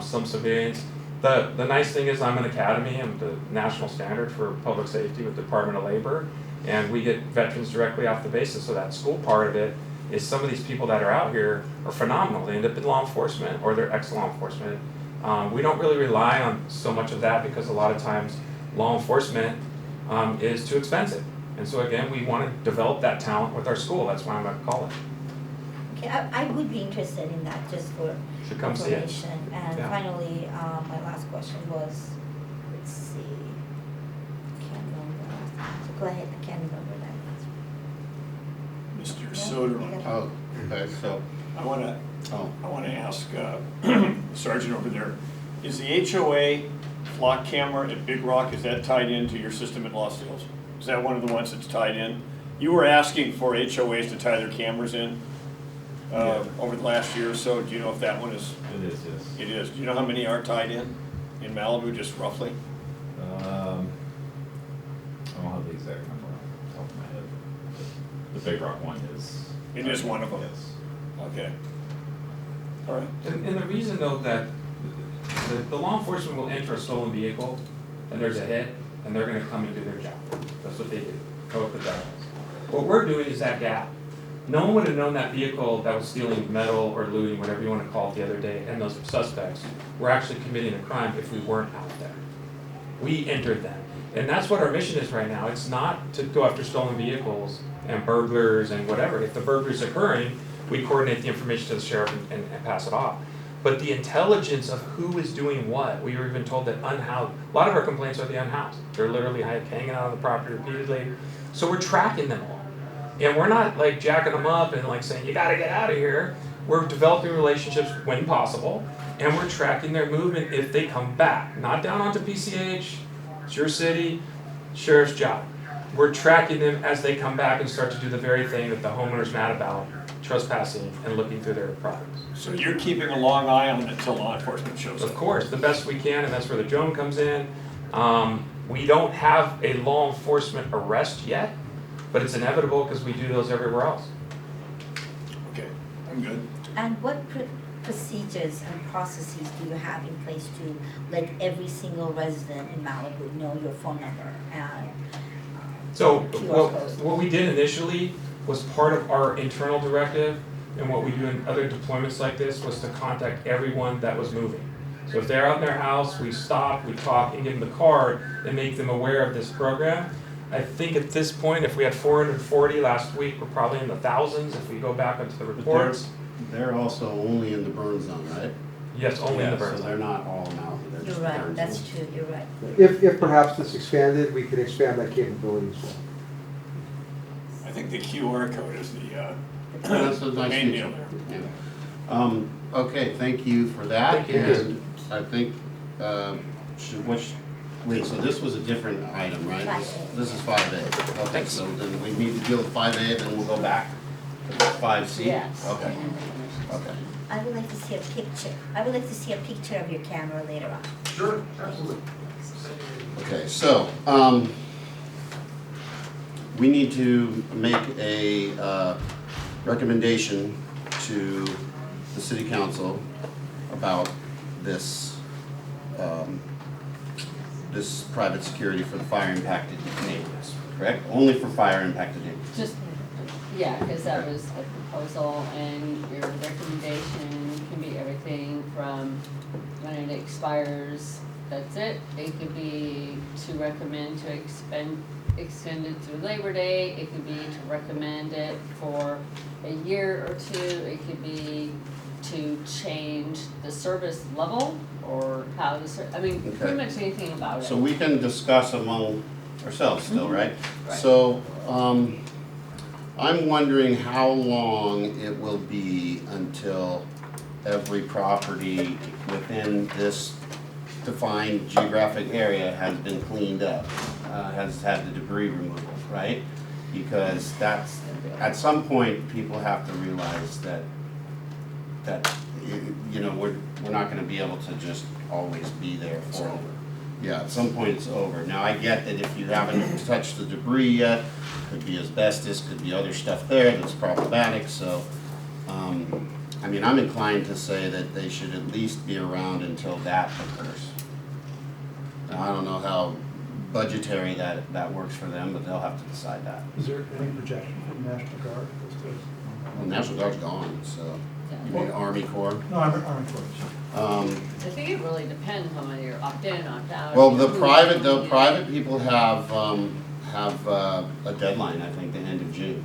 some civilians. The nice thing is I'm an academy. I'm the national standard for public safety with the Department of Labor, and we get veterans directly off the basis. So that school part of it is some of these people that are out here are phenomenal. They end up in law enforcement or they're ex-law enforcement. We don't really rely on so much of that because a lot of times law enforcement is too expensive. And so again, we want to develop that talent with our school. That's why I'm going to call it. Okay, I would be interested in that just for Should come see it. information. And Yeah. finally, my last question was, let's see, can't remember. So go ahead, I can't remember that. Mr. No? Soderman, Oh, okay, so, I wanna oh, ask Sergeant over there, is the HOA flock camera at Big Rock, is that tied into your system at Lost Hills? Is that one of the ones that's tied in? You were asking for HOAs to tie their cameras in over the last year or so. Do you know if that one is? It is, yes. It is. Do you know how many are tied in Malibu, just roughly? I don't have the exact number on the top of my head. The Big Rock one is. It is one of them? Yes. Okay. All right. And the reason though that the law enforcement will enter a stolen vehicle and there's a hit and they're gonna come and do their job. That's what they do, go up the drive. What we're doing is that gap. No one would have known that vehicle that was stealing metal or looting, whatever you wanna call it the other day, and those suspects were actually committing a crime if we weren't out there. We entered them. And that's what our mission is right now. It's not to go after stolen vehicles and burglars and whatever. If the burglary is occurring, we coordinate the information to the sheriff and pass it off. But the intelligence of who is doing what, we were even told that unhoused, a lot of our complaints are the unhoused. They're literally hanging out on the property repeatedly. So we're tracking them all. And we're not like jacking them up and like saying, you gotta get out of here. we're developing relationships when possible, and we're tracking their movement if they come back. Not down onto PCH, it's your city, sheriff's job. We're tracking them as they come back and start to do the very thing that the homeowner's mad about, trespassing and looking through their properties. So you're keeping a long eye on it until law enforcement shows up? Of course, the best we can, and that's where the drone comes in. We don't have a law enforcement arrest yet, but it's inevitable because we do those everywhere else. Okay, I'm good. And what procedures and processes do you have in place to let every single resident in Malibu know your phone number and So QR code? what we did initially was part of our internal directive, and what we do in other deployments like this was to contact everyone that was moving. So if they're out in their house, we stop, we talk, and give them the card and make them aware of this program. I think at this point, if we had 440 last week, we're probably in the thousands if we go back into the reports. They're also only in the burn zone, right? Yes, only in the burn So zone. they're not all Malibu, they're You're just the right, burn that's zone. true, you're right. If perhaps this expanded, we could expand that capability as well. I think the QR code is the That's a nice main feature. deal there. Yeah. Okay, thank you for that. Thank you. And I think, wait, so this was a different item, right? 5A. This is 5A. Okay, so then we need to deal with 5A, then we'll go back to 5C? Yes. Okay, okay. I would like to see a picture. I would like to see a picture of your camera later on. Sure, absolutely. Okay, so, we need to make a recommendation to the city council about this, this private security for the fire impacted neighborhoods, correct? Only for fire impacted neighborhoods. Just, yeah, because that was a proposal, and your recommendation can be everything from when it expires, that's it. It could be to recommend to extend it through Labor Day, it could be to recommend it for a year or two, it could be to change the service level, or how the, I mean, Okay. pretty much anything about it. So we can discuss among ourselves still, right? Right. So, I'm wondering how long it will be until every property within this defined geographic area has been cleaned up, has had the debris removal, right? Because that's, at some point, people have to realize that, you know, we're not gonna be able to just always be there for them. Yeah, at some point it's over. Now, I get that if you haven't touched the debris yet, could be asbestos, could be other stuff there that's problematic, so, I mean, I'm inclined to say that they should at least be around until that occurs. Now, I don't know how budgetary that works for them, but they'll have to decide that. Is there any projection from National Guard? Well, National Guard's gone, so, you mean Army Corps? No, I'm Corps. I think it really depends on whether you're opt-in, opt-out. Well, you know, the private people have a deadline, I think, the end of June,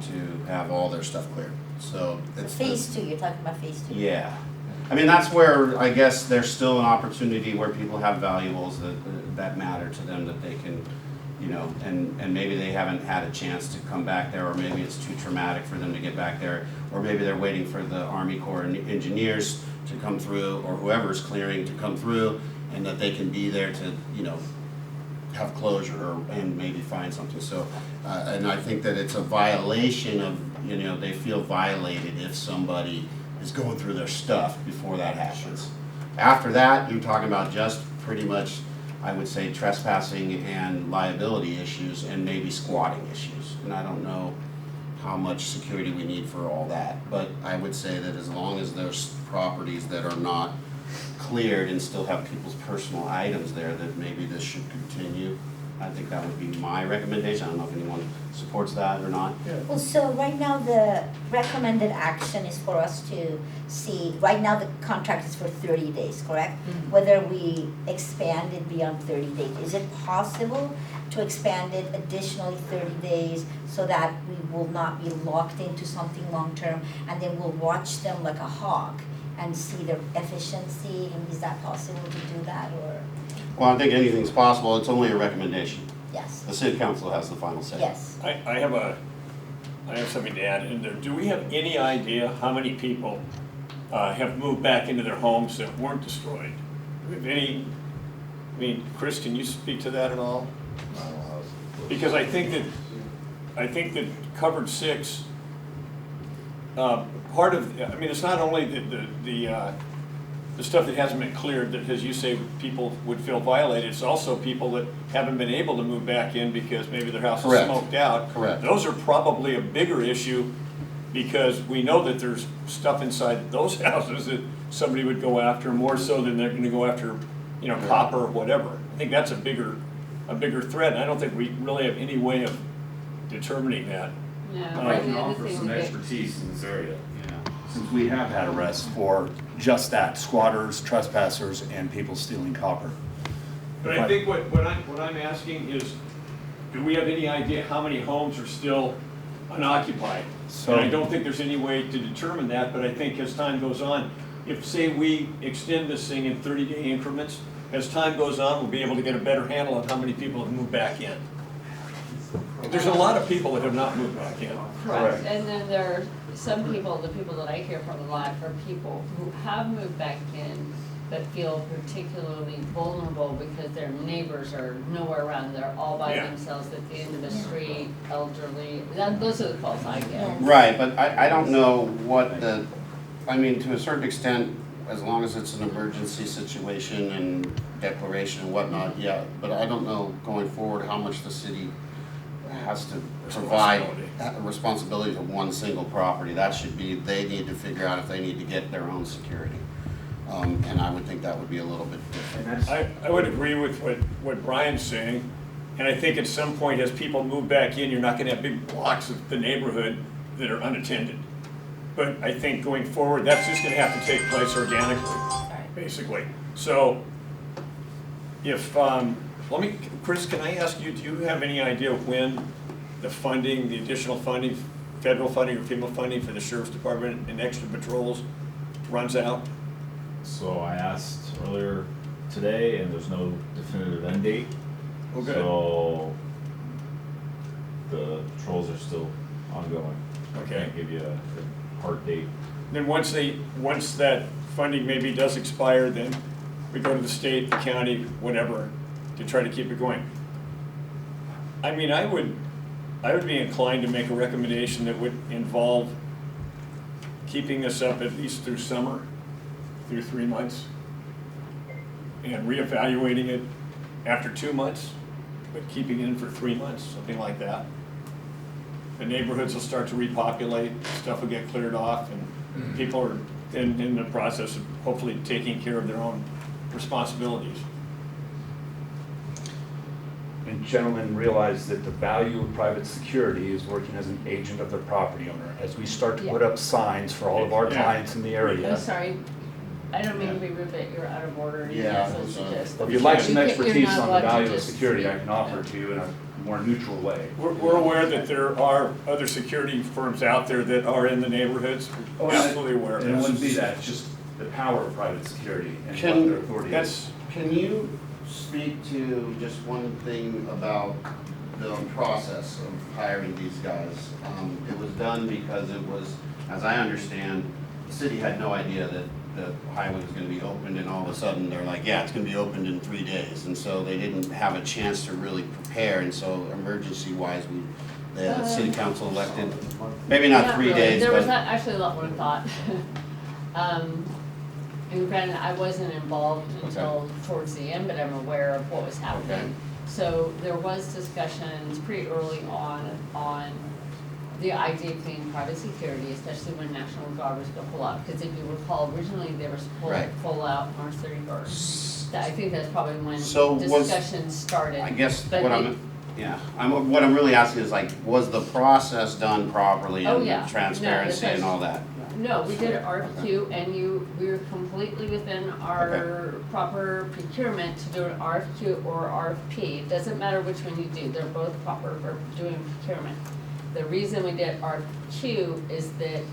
to have all their stuff cleared, so it's. Phase 2, you're talking about phase 2? Yeah, I mean, that's where, I guess, there's still an opportunity where people have valuables that matter to them, that they can, you know, and maybe they haven't had a chance to come back there, or maybe it's too traumatic for them to get back there, or maybe they're waiting for the Army Corps engineers to come through, or whoever's clearing to come through, and that they can be there to, you know, have closure and maybe find something. So, and I think that it's a violation of, you know, they feel violated if somebody is going through their stuff before that happens. After that, you're talking about just pretty much, I would say, trespassing and liability issues and maybe squatting issues. And I don't know how much security we need for all that, but I would say that as long as there's properties that are not cleared and still have people's personal items there, that maybe this should continue. I think that would be my recommendation. I don't know if anyone supports that or not. Well, so right now the recommended action is for us to see, right now the contract is for 30 days, correct? Mhm. Whether we expand it beyond 30 days. Is it possible to expand it additionally 30 days so that we will not be locked into something long-term, and then we'll watch them like a hawk and see their efficiency? And is that possible to do that, or? Well, I think anything's possible. It's only a recommendation. Yes. The city council has the final say. Yes. I have a I have something to add in there. Do we have any idea how many people have moved back into their homes that weren't destroyed? Do we have any, I mean, Chris, can you speak to that at all? Because I think that covered 6, part of, I mean, it's not only the stuff that hasn't been cleared that, as you say, people would feel violated, it's also people that haven't been able to move back in because maybe their house is Correct. smoked out. Correct. Those are probably a bigger issue because we know that there's stuff inside those houses that somebody would go after more so than they're gonna go after, you know, copper or whatever. I think that's a bigger threat, and I don't think we really have any way of determining that. No, I right, can the other offer thing some we get- expertise in this area, since we have had arrests for just that, squatters, trespassers, and people stealing copper. But I think what I'm asking is, do we have any idea how many homes are still unoccupied? So- And I don't think there's any way to determine that, but I think as time goes on, if, say, we extend this thing in 30-day increments, as time goes on, we'll be able to get a better handle on how many people have moved back in. There's a lot of people that have not moved back in. Correct, and then there are some people, the people that I hear from a lot are people who have moved back in but feel particularly vulnerable because their neighbors are nowhere around, they're all by Yeah. themselves at the end of the street, elderly, those are the calls I get. Right, but I don't know what the, I mean, to a certain extent, as long as it's an emergency situation and declaration and whatnot, yeah, but I don't know going forward how much the city has to provide responsibility to one single property. That should be, they need to figure out if they need to get their own security. And I would think that would be a little bit different. I would agree with what Brian's saying, and I think at some point, as people move back in, you're not gonna have big blocks of the neighborhood that are unattended. But I think going forward, that's just gonna have to take place organically, basically. So, if, Chris, can I ask you, do you have any idea when the funding, the additional funding, federal funding or FEMA funding for the sheriff's department and extra patrols runs out? So I asked earlier today, and there's no definitive end date. Okay. So the patrols are still ongoing. Okay. I can't give you a hard date. Then once that funding maybe does expire, then we go to the state, the county, whatever, to try to keep it going. I mean, I would be inclined to make a recommendation that would involve keeping this up at least through summer, through 3 months, and reevaluating it after 2 months, but keeping it in for 3 months, something like that. The neighborhoods will start to repopulate, stuff will get cleared off, and people are in the process of hopefully taking care of their own responsibilities. And gentlemen realize that the value of private security is working as an agent of the property owner. As we start to put up signs for all of our Yeah. clients in the I'm area. sorry, I don't mean to be rude, but you're out of order. Yeah, So suggest- If you'd like some You're not expertise on the allowed to value of just security, I speak. can offer it to you in a more neutral way. We're aware that there are other security firms out there that are in the neighborhoods, Oh, we're absolutely aware of And it this. wouldn't be that, it's just the power of private security and what Can- their authority is. Can you speak to just one thing about the process of hiring these guys? It was done because it was, as I understand, the city had no idea that the highway was gonna be opened, and all of a sudden, they're like, yeah, it's gonna be opened in 3 days. And so they didn't have a chance to really prepare, and so emergency-wise, the city council elected, maybe not 3 really. days, There was but. not actually a lot more thought. And granted, I wasn't involved until towards the end, but I'm aware of what was happening. So there was discussions pretty early on the idea of being private security, especially when National Guard was gonna pull out. Because if you recall, originally they were supposed to pull out March 31st. I think that's probably when So was- discussions started. I guess But what it- what I'm really asking is like, was the process done properly Oh, and yeah. the transparency No, and all that? No, we did an RFQ and we were completely within our proper procurement to do an RFQ or RFP. It doesn't matter which one you do, they're both proper for doing procurement. The reason we did RFQ is that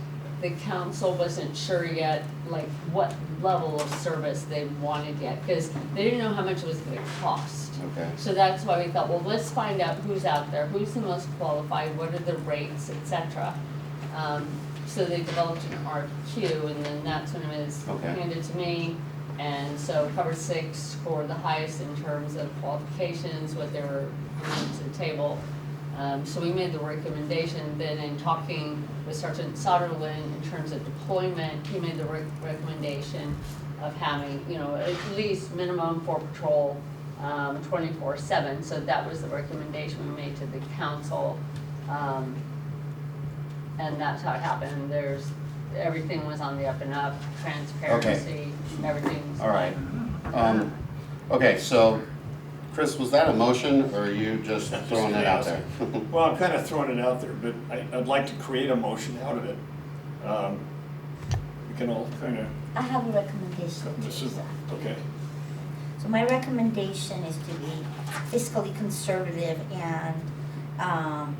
the council wasn't sure yet, like what level of service they wanted yet, because they didn't know how much it was gonna cost. Okay. So that's why we thought, well, let's find out who's out there, who's the most qualified, what are the rates, et cetera. So they developed an RFQ, and then that's when it was Okay. handed to me. And so cover 6 scored the highest in terms of qualifications, what they were bringing to the table. So we made the recommendation. Then in talking with Sergeant Soderlin in terms of deployment, he made the recommendation of having, you know, at least minimum for patrol 24/7. So that was the recommendation we made to the council. And that's how it happened. Everything was on the up and up, transparency, everything's. All right. Okay, so, Chris, was that a motion, or are you just throwing it out there? Well, I'm kind of throwing it out there, but I'd like to create a motion out of it. We can all kind of, I have a recommendation. this is, okay. So my recommendation is to be fiscally conservative and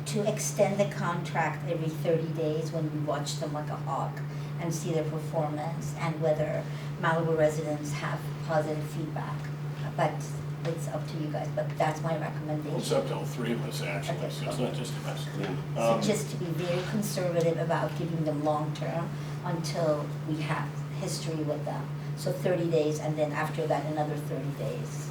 to extend the contract every 30 days when we watch them like a hawk and see their performance and whether Malibu residents have positive feedback. But it's up to you guys, but that's my recommendation. It's up to all three of us, actually, Okay. so it's not just us. So just to be very conservative about giving them long-term until we have history with them. So 30 days, and then after that, another 30 days.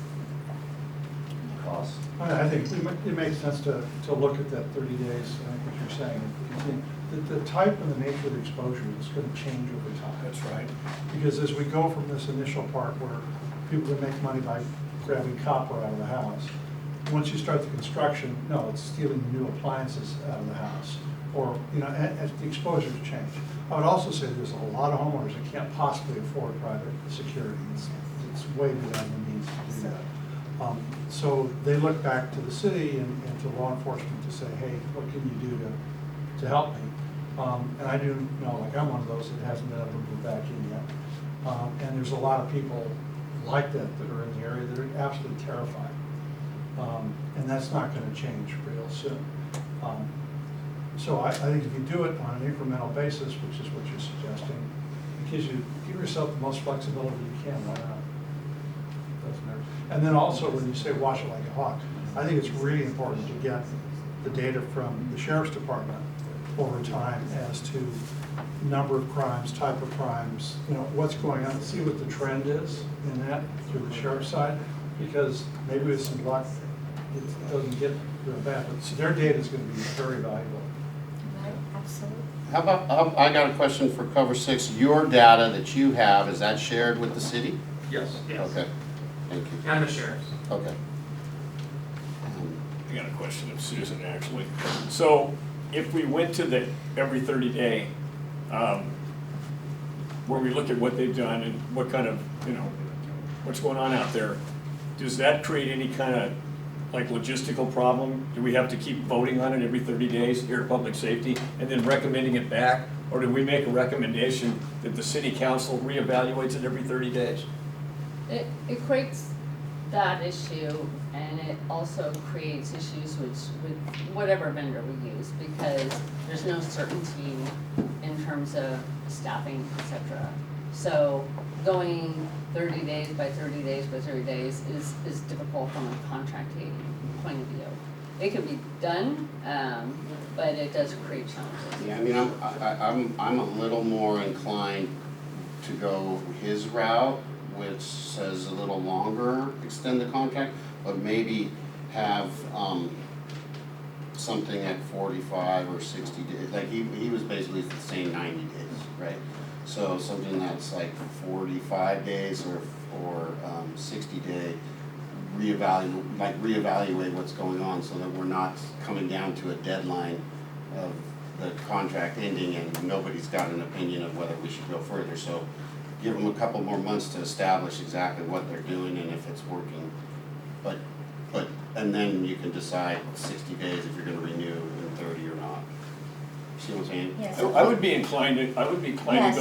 Cost. I think it makes sense to look at that 30 days, I think what you're saying. The type and the nature of the exposure is going to change over time. That's right. Because as we go from this initial part where people can make money by grabbing copper out of the house, once you start the construction, no, it's stealing the new appliances out of the house. Or, you know, as the exposures change. I would also say there's a lot of homeowners that can't possibly afford private security. It's way beyond their means to do that. So they look back to the city and to law enforcement to say, hey, what can you do to help me? And I do know, like, I'm one of those that hasn't been able to move back in yet. And there's a lot of people like that are in the area that are absolutely terrified. And that's not going to change real soon. So I think if you do it on an incremental basis, which is what you're suggesting, it gives you, give yourself the most flexibility you can. Why not? Doesn't matter. And then also when you say watch it like a hawk, I think it's really important to get the data from the sheriff's department over time as to number of crimes, type of crimes, you know, what's going on, see what the trend is in that through the sheriff's side, because maybe with some luck, it doesn't get real bad. But so their data is going to be very valuable. Right, absolutely. How about, I got a question for cover 6. Your data that you have, is that shared with the city? Yes. Okay, thank you. And the sheriff's. Okay. I got a question of Susan, actually. So if we went to the every 30 day, where we look at what they've done and what kind of, you know, what's going on out there, does that create any kind of like logistical problem? Do we have to keep voting on it every 30 days here at Public Safety and then recommending it back? Or do we make a recommendation that the city council reevaluates it every 30 days? It creates that issue, and it also creates issues with whatever vendor we use, because there's no certainty in terms of staffing, et cetera. So going 30 days by 30 days by 30 days is difficult from a contracting point of view. It can be done, but it does create challenges. Yeah, I mean, I'm a little more inclined to go his route, which says a little longer, extend the contract, but maybe have something at 45 or 60 days. Like he was basically saying 90 days, right? So something that's like 45 days or 60 day reevaluate what's going on, so that we're not coming down to a deadline of the contract ending and nobody's got an opinion of whether we should go further. So give them a couple more months to establish exactly what they're doing and if it's working. But and then you can decide 60 days if you're going to renew in 30 or not. See what I'm saying? Yes. I would be inclined to go,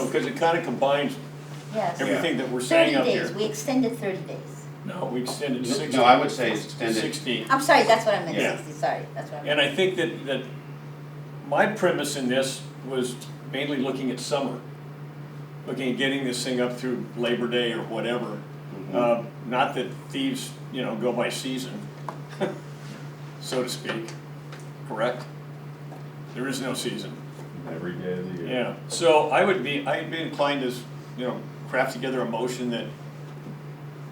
because it kind of combines Yes. everything that we're saying up 30 here. days, we extended 30 days. No, we extended 60. No, I would say extend it. 60. I'm sorry, that's what I meant, Yeah. 60, sorry, that's what I meant. And I think that my premise in this was mainly looking at summer, looking at getting this thing up through Labor Day or whatever. Not that thieves, go by season, so to speak, correct? There is no season. Every day of the year. Yeah, so I'd be inclined to, craft together a motion that,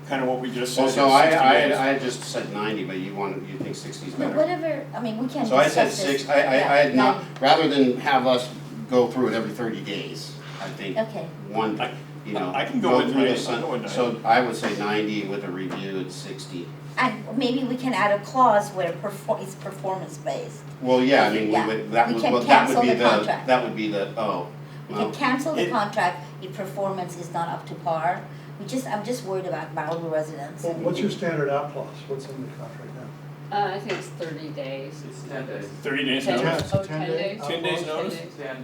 kind of what we just said. Well, so is 60 days. I just said 90, but you think 60 is No, better? whatever, I mean, we can So I discuss said this. 6, I had not, rather than have us go through it every 30 days, I think Okay. one, I can go with through the 90, sun. I'll go with 90. So I would say 90 with a review at 60. And maybe we can add a clause where it's performance-based. Well, yeah, I mean, Yeah. we would, that We would, can well, that cancel would be the the, contract. that would be the, oh. We well, can cancel the It- contract if performance is not up to par. I'm just worried about Malibu residents. Well, what's your standard out clause? What's in the contract now? I think it's 30 days. It's 10 days. 30 days 10 notice. Oh, 10 10 day days? out 10 days clause? notice? 10 days. 10.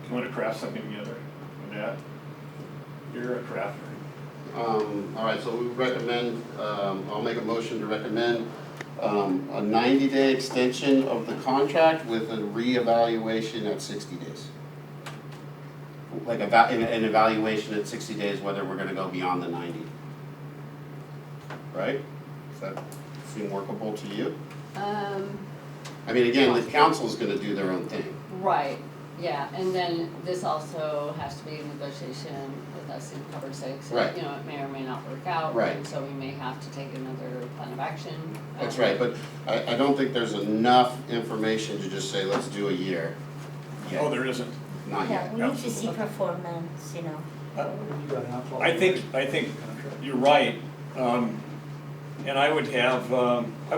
You want to craft something together with that? You're a crafter. All right, so we recommend, I'll make a motion to recommend a 90-day extension of the contract with a reevaluation at 60 days. Like an evaluation at 60 days, whether we're gonna go beyond the 90. Right? Does that seem workable to you? I mean, again, the council's gonna do their own thing. Right, yeah, and then this also has to be a negotiation with us in cover six. Right. You know, it may or may not work out. Right. And so we may have to take another plan of action. That's right, but I don't think there's enough information to just say, let's do a year. yet. Oh, there isn't. Not Yeah, yet. we need to see performance, You got an out clause? I think you're right. And I would have, I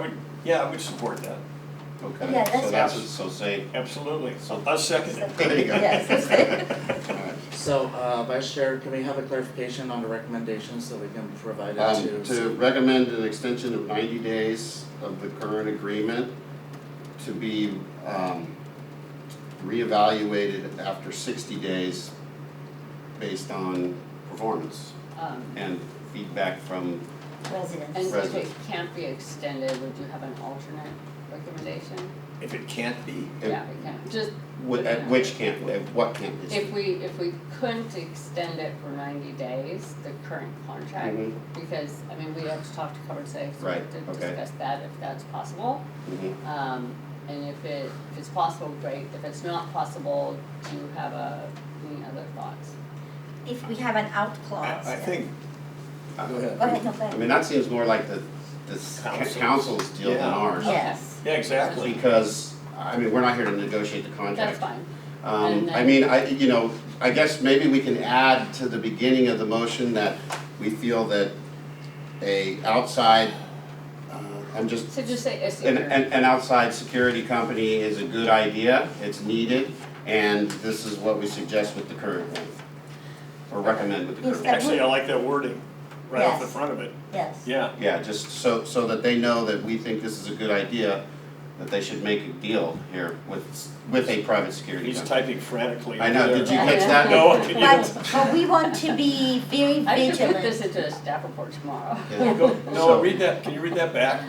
would support that. Okay, Yeah, that's so that's, right. so say, Absolutely. I'll second it. there you go. Yes, that's it. All right. So, Vice Chair, can we have a clarification on the recommendation so we can provide it To recommend an extension of 90 days of the current agreement to be reevaluated after 60 days based on performance and feedback from, Residents. And if it Residents. can't be extended, would you have an alternate recommendation? If it can't be. Yeah, we can, just. at which can't, at what can't be. If we couldn't extend it for 90 days, the current contract, Mhm. because, I mean, we have to talk to covered safe, so we Right, have to okay. discuss that if that's possible. Mhm. And if it's possible, great, if it's not possible, do you have any other thoughts? If we have an out clause. I think, Go Go ahead, no, go I ahead. mean, that seems more like the council's deal than Yeah. ours. Yes. yeah, exactly. Because, I mean, we're not here to negotiate the contract. That's fine. And I mean, I guess maybe we can add to the beginning of the motion that we feel that a outside, So just say a an, secret. an outside security company is a good idea, it's needed, and this is what we suggest with the current one. Or recommend with the Yes, current that one. Actually, I like that wording right off the Yes. front of it. Yes. Yeah. Yeah, just so that they know that we think this is a good idea, that they should make a deal here with a private security He's company. typing frantically. I know, over did you there. catch that? No, can you? But we want to be very I should put vigilant. this into a staff report tomorrow. Yeah. No, read that, can you read that back?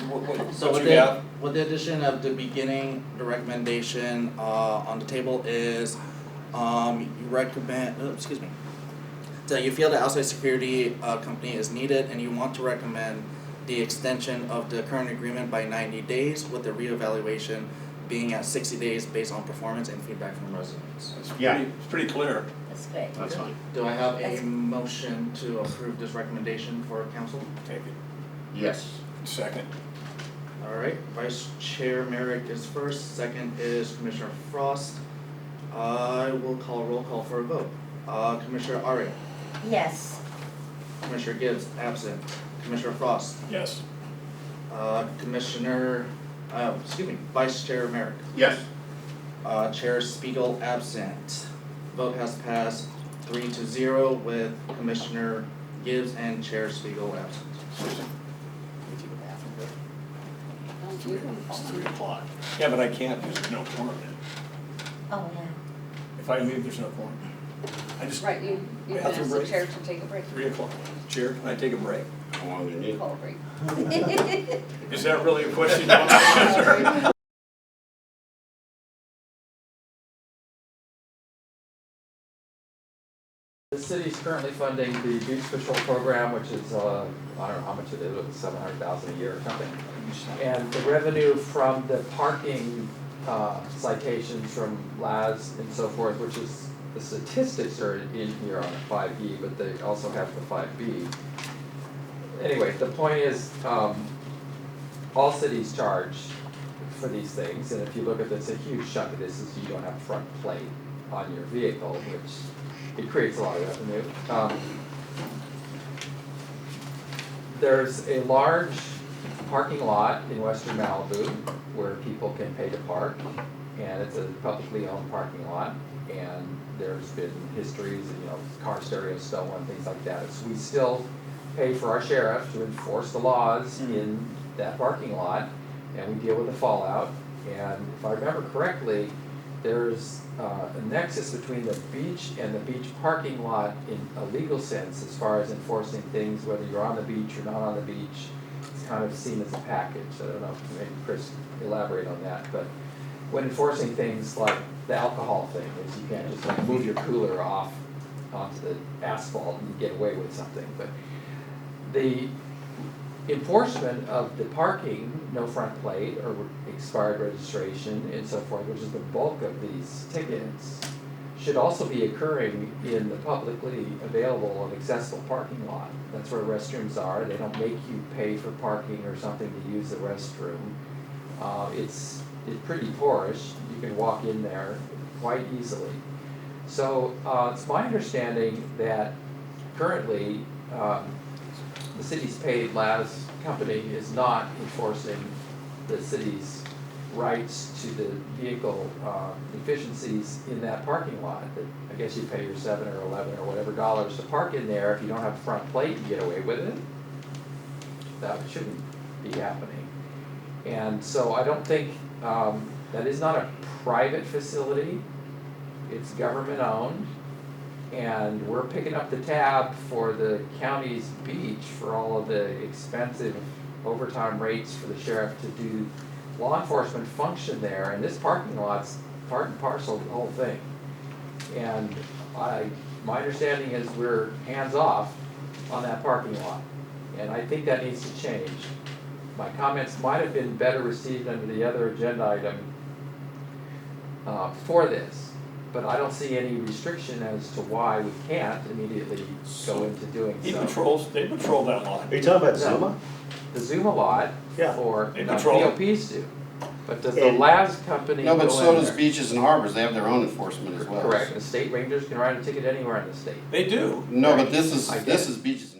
So What you have? with the addition of the beginning, the recommendation on the table is you recommend, excuse me. So you feel the outside security company is needed and you want to recommend the extension of the current agreement by 90 days with the reevaluation being at 60 days based on performance and feedback from residents. Yeah. It's pretty clear. That's great. That's fine. Do I have a That's- motion to approve this recommendation for council? Take it. Yes. Second. Alright, Vice Chair Merrick is first, second is Commissioner Frost. I will call roll call for a vote. Commissioner Aria, Yes. Commissioner Gibbs, absent. Commissioner Frost, Yes. Vice Chair Merrick. Yes. Chair Spiegel, absent. Vote has passed 3-0 with Commissioner Gibbs and Chair Spiegel absent. It's 3 o'clock. Yeah, but I can't, there's no quorum. Oh, yeah. If I leave, there's no quorum. I just, Right, you can Bathroom ask the break. chair to take a break. 3 o'clock. Chair, can I take a break? How long do you need? Call a break. Is that really a question you want to answer? The city's currently funding the beach patrol program, which is, I don't know how much it is, it's $700,000 a year or something. And the revenue from the parking citations from LAS and so forth, which is, the statistics are in here on a 5E, but they also have the 5B. Anyway, the point is, all cities charge for these things, and if you look at this, a huge chunk of this is you don't have a front plate on your vehicle, which it creates a lot of revenue. There's a large parking lot in western Malibu where people can pay to park, and it's a publicly owned parking lot, and there's been histories, car stereos stolen, things like that. So we still pay for our sheriff to enforce the laws in that parking lot, and we deal with the fallout. And if I remember correctly, there's a nexus between the beach and the beach parking lot in a legal sense as far as enforcing things, whether you're on the beach or not on the beach. It's kind of seen as a package. I don't know if maybe Chris elaborate on that, but when enforcing things like the alcohol thing, is you can't just like move your cooler off onto the asphalt and get away with something. But the enforcement of the parking, no front plate or expired registration and so forth, which is the bulk of these tickets, should also be occurring in the publicly available and accessible parking lot. That's where restrooms are. They don't make you pay for parking or something to use the restroom. It's pretty porous. You can walk in there quite easily. So it's my understanding that currently the city's paid LAS company is not enforcing the city's rights to the vehicle efficiencies in that parking lot. That I guess you pay your $7 or $11 or whatever dollars to park in there. If you don't have a front plate, you get away with it. That shouldn't be happening. And so I don't think, that is not a private facility. It's government owned. And we're picking up the tab for the county's beach for all of the expensive overtime rates for the sheriff to do law enforcement function there. And this parking lot's part and parcel of the whole thing. And my understanding is we're hands off on that parking lot. And I think that needs to change. My comments might have been better received under the other agenda item for this. But I don't see any restriction as to why we can't immediately go into doing so. They patrol that lot. Are you talking about Zuma? The Zuma lot, Yeah. or They patrol it. POPs do. But does the LAS company No, but go so in does there? beaches and harbors, they have their own enforcement as well. Correct, the state rangers can write a ticket anywhere in the state. They do. No, but this I get is it. beaches and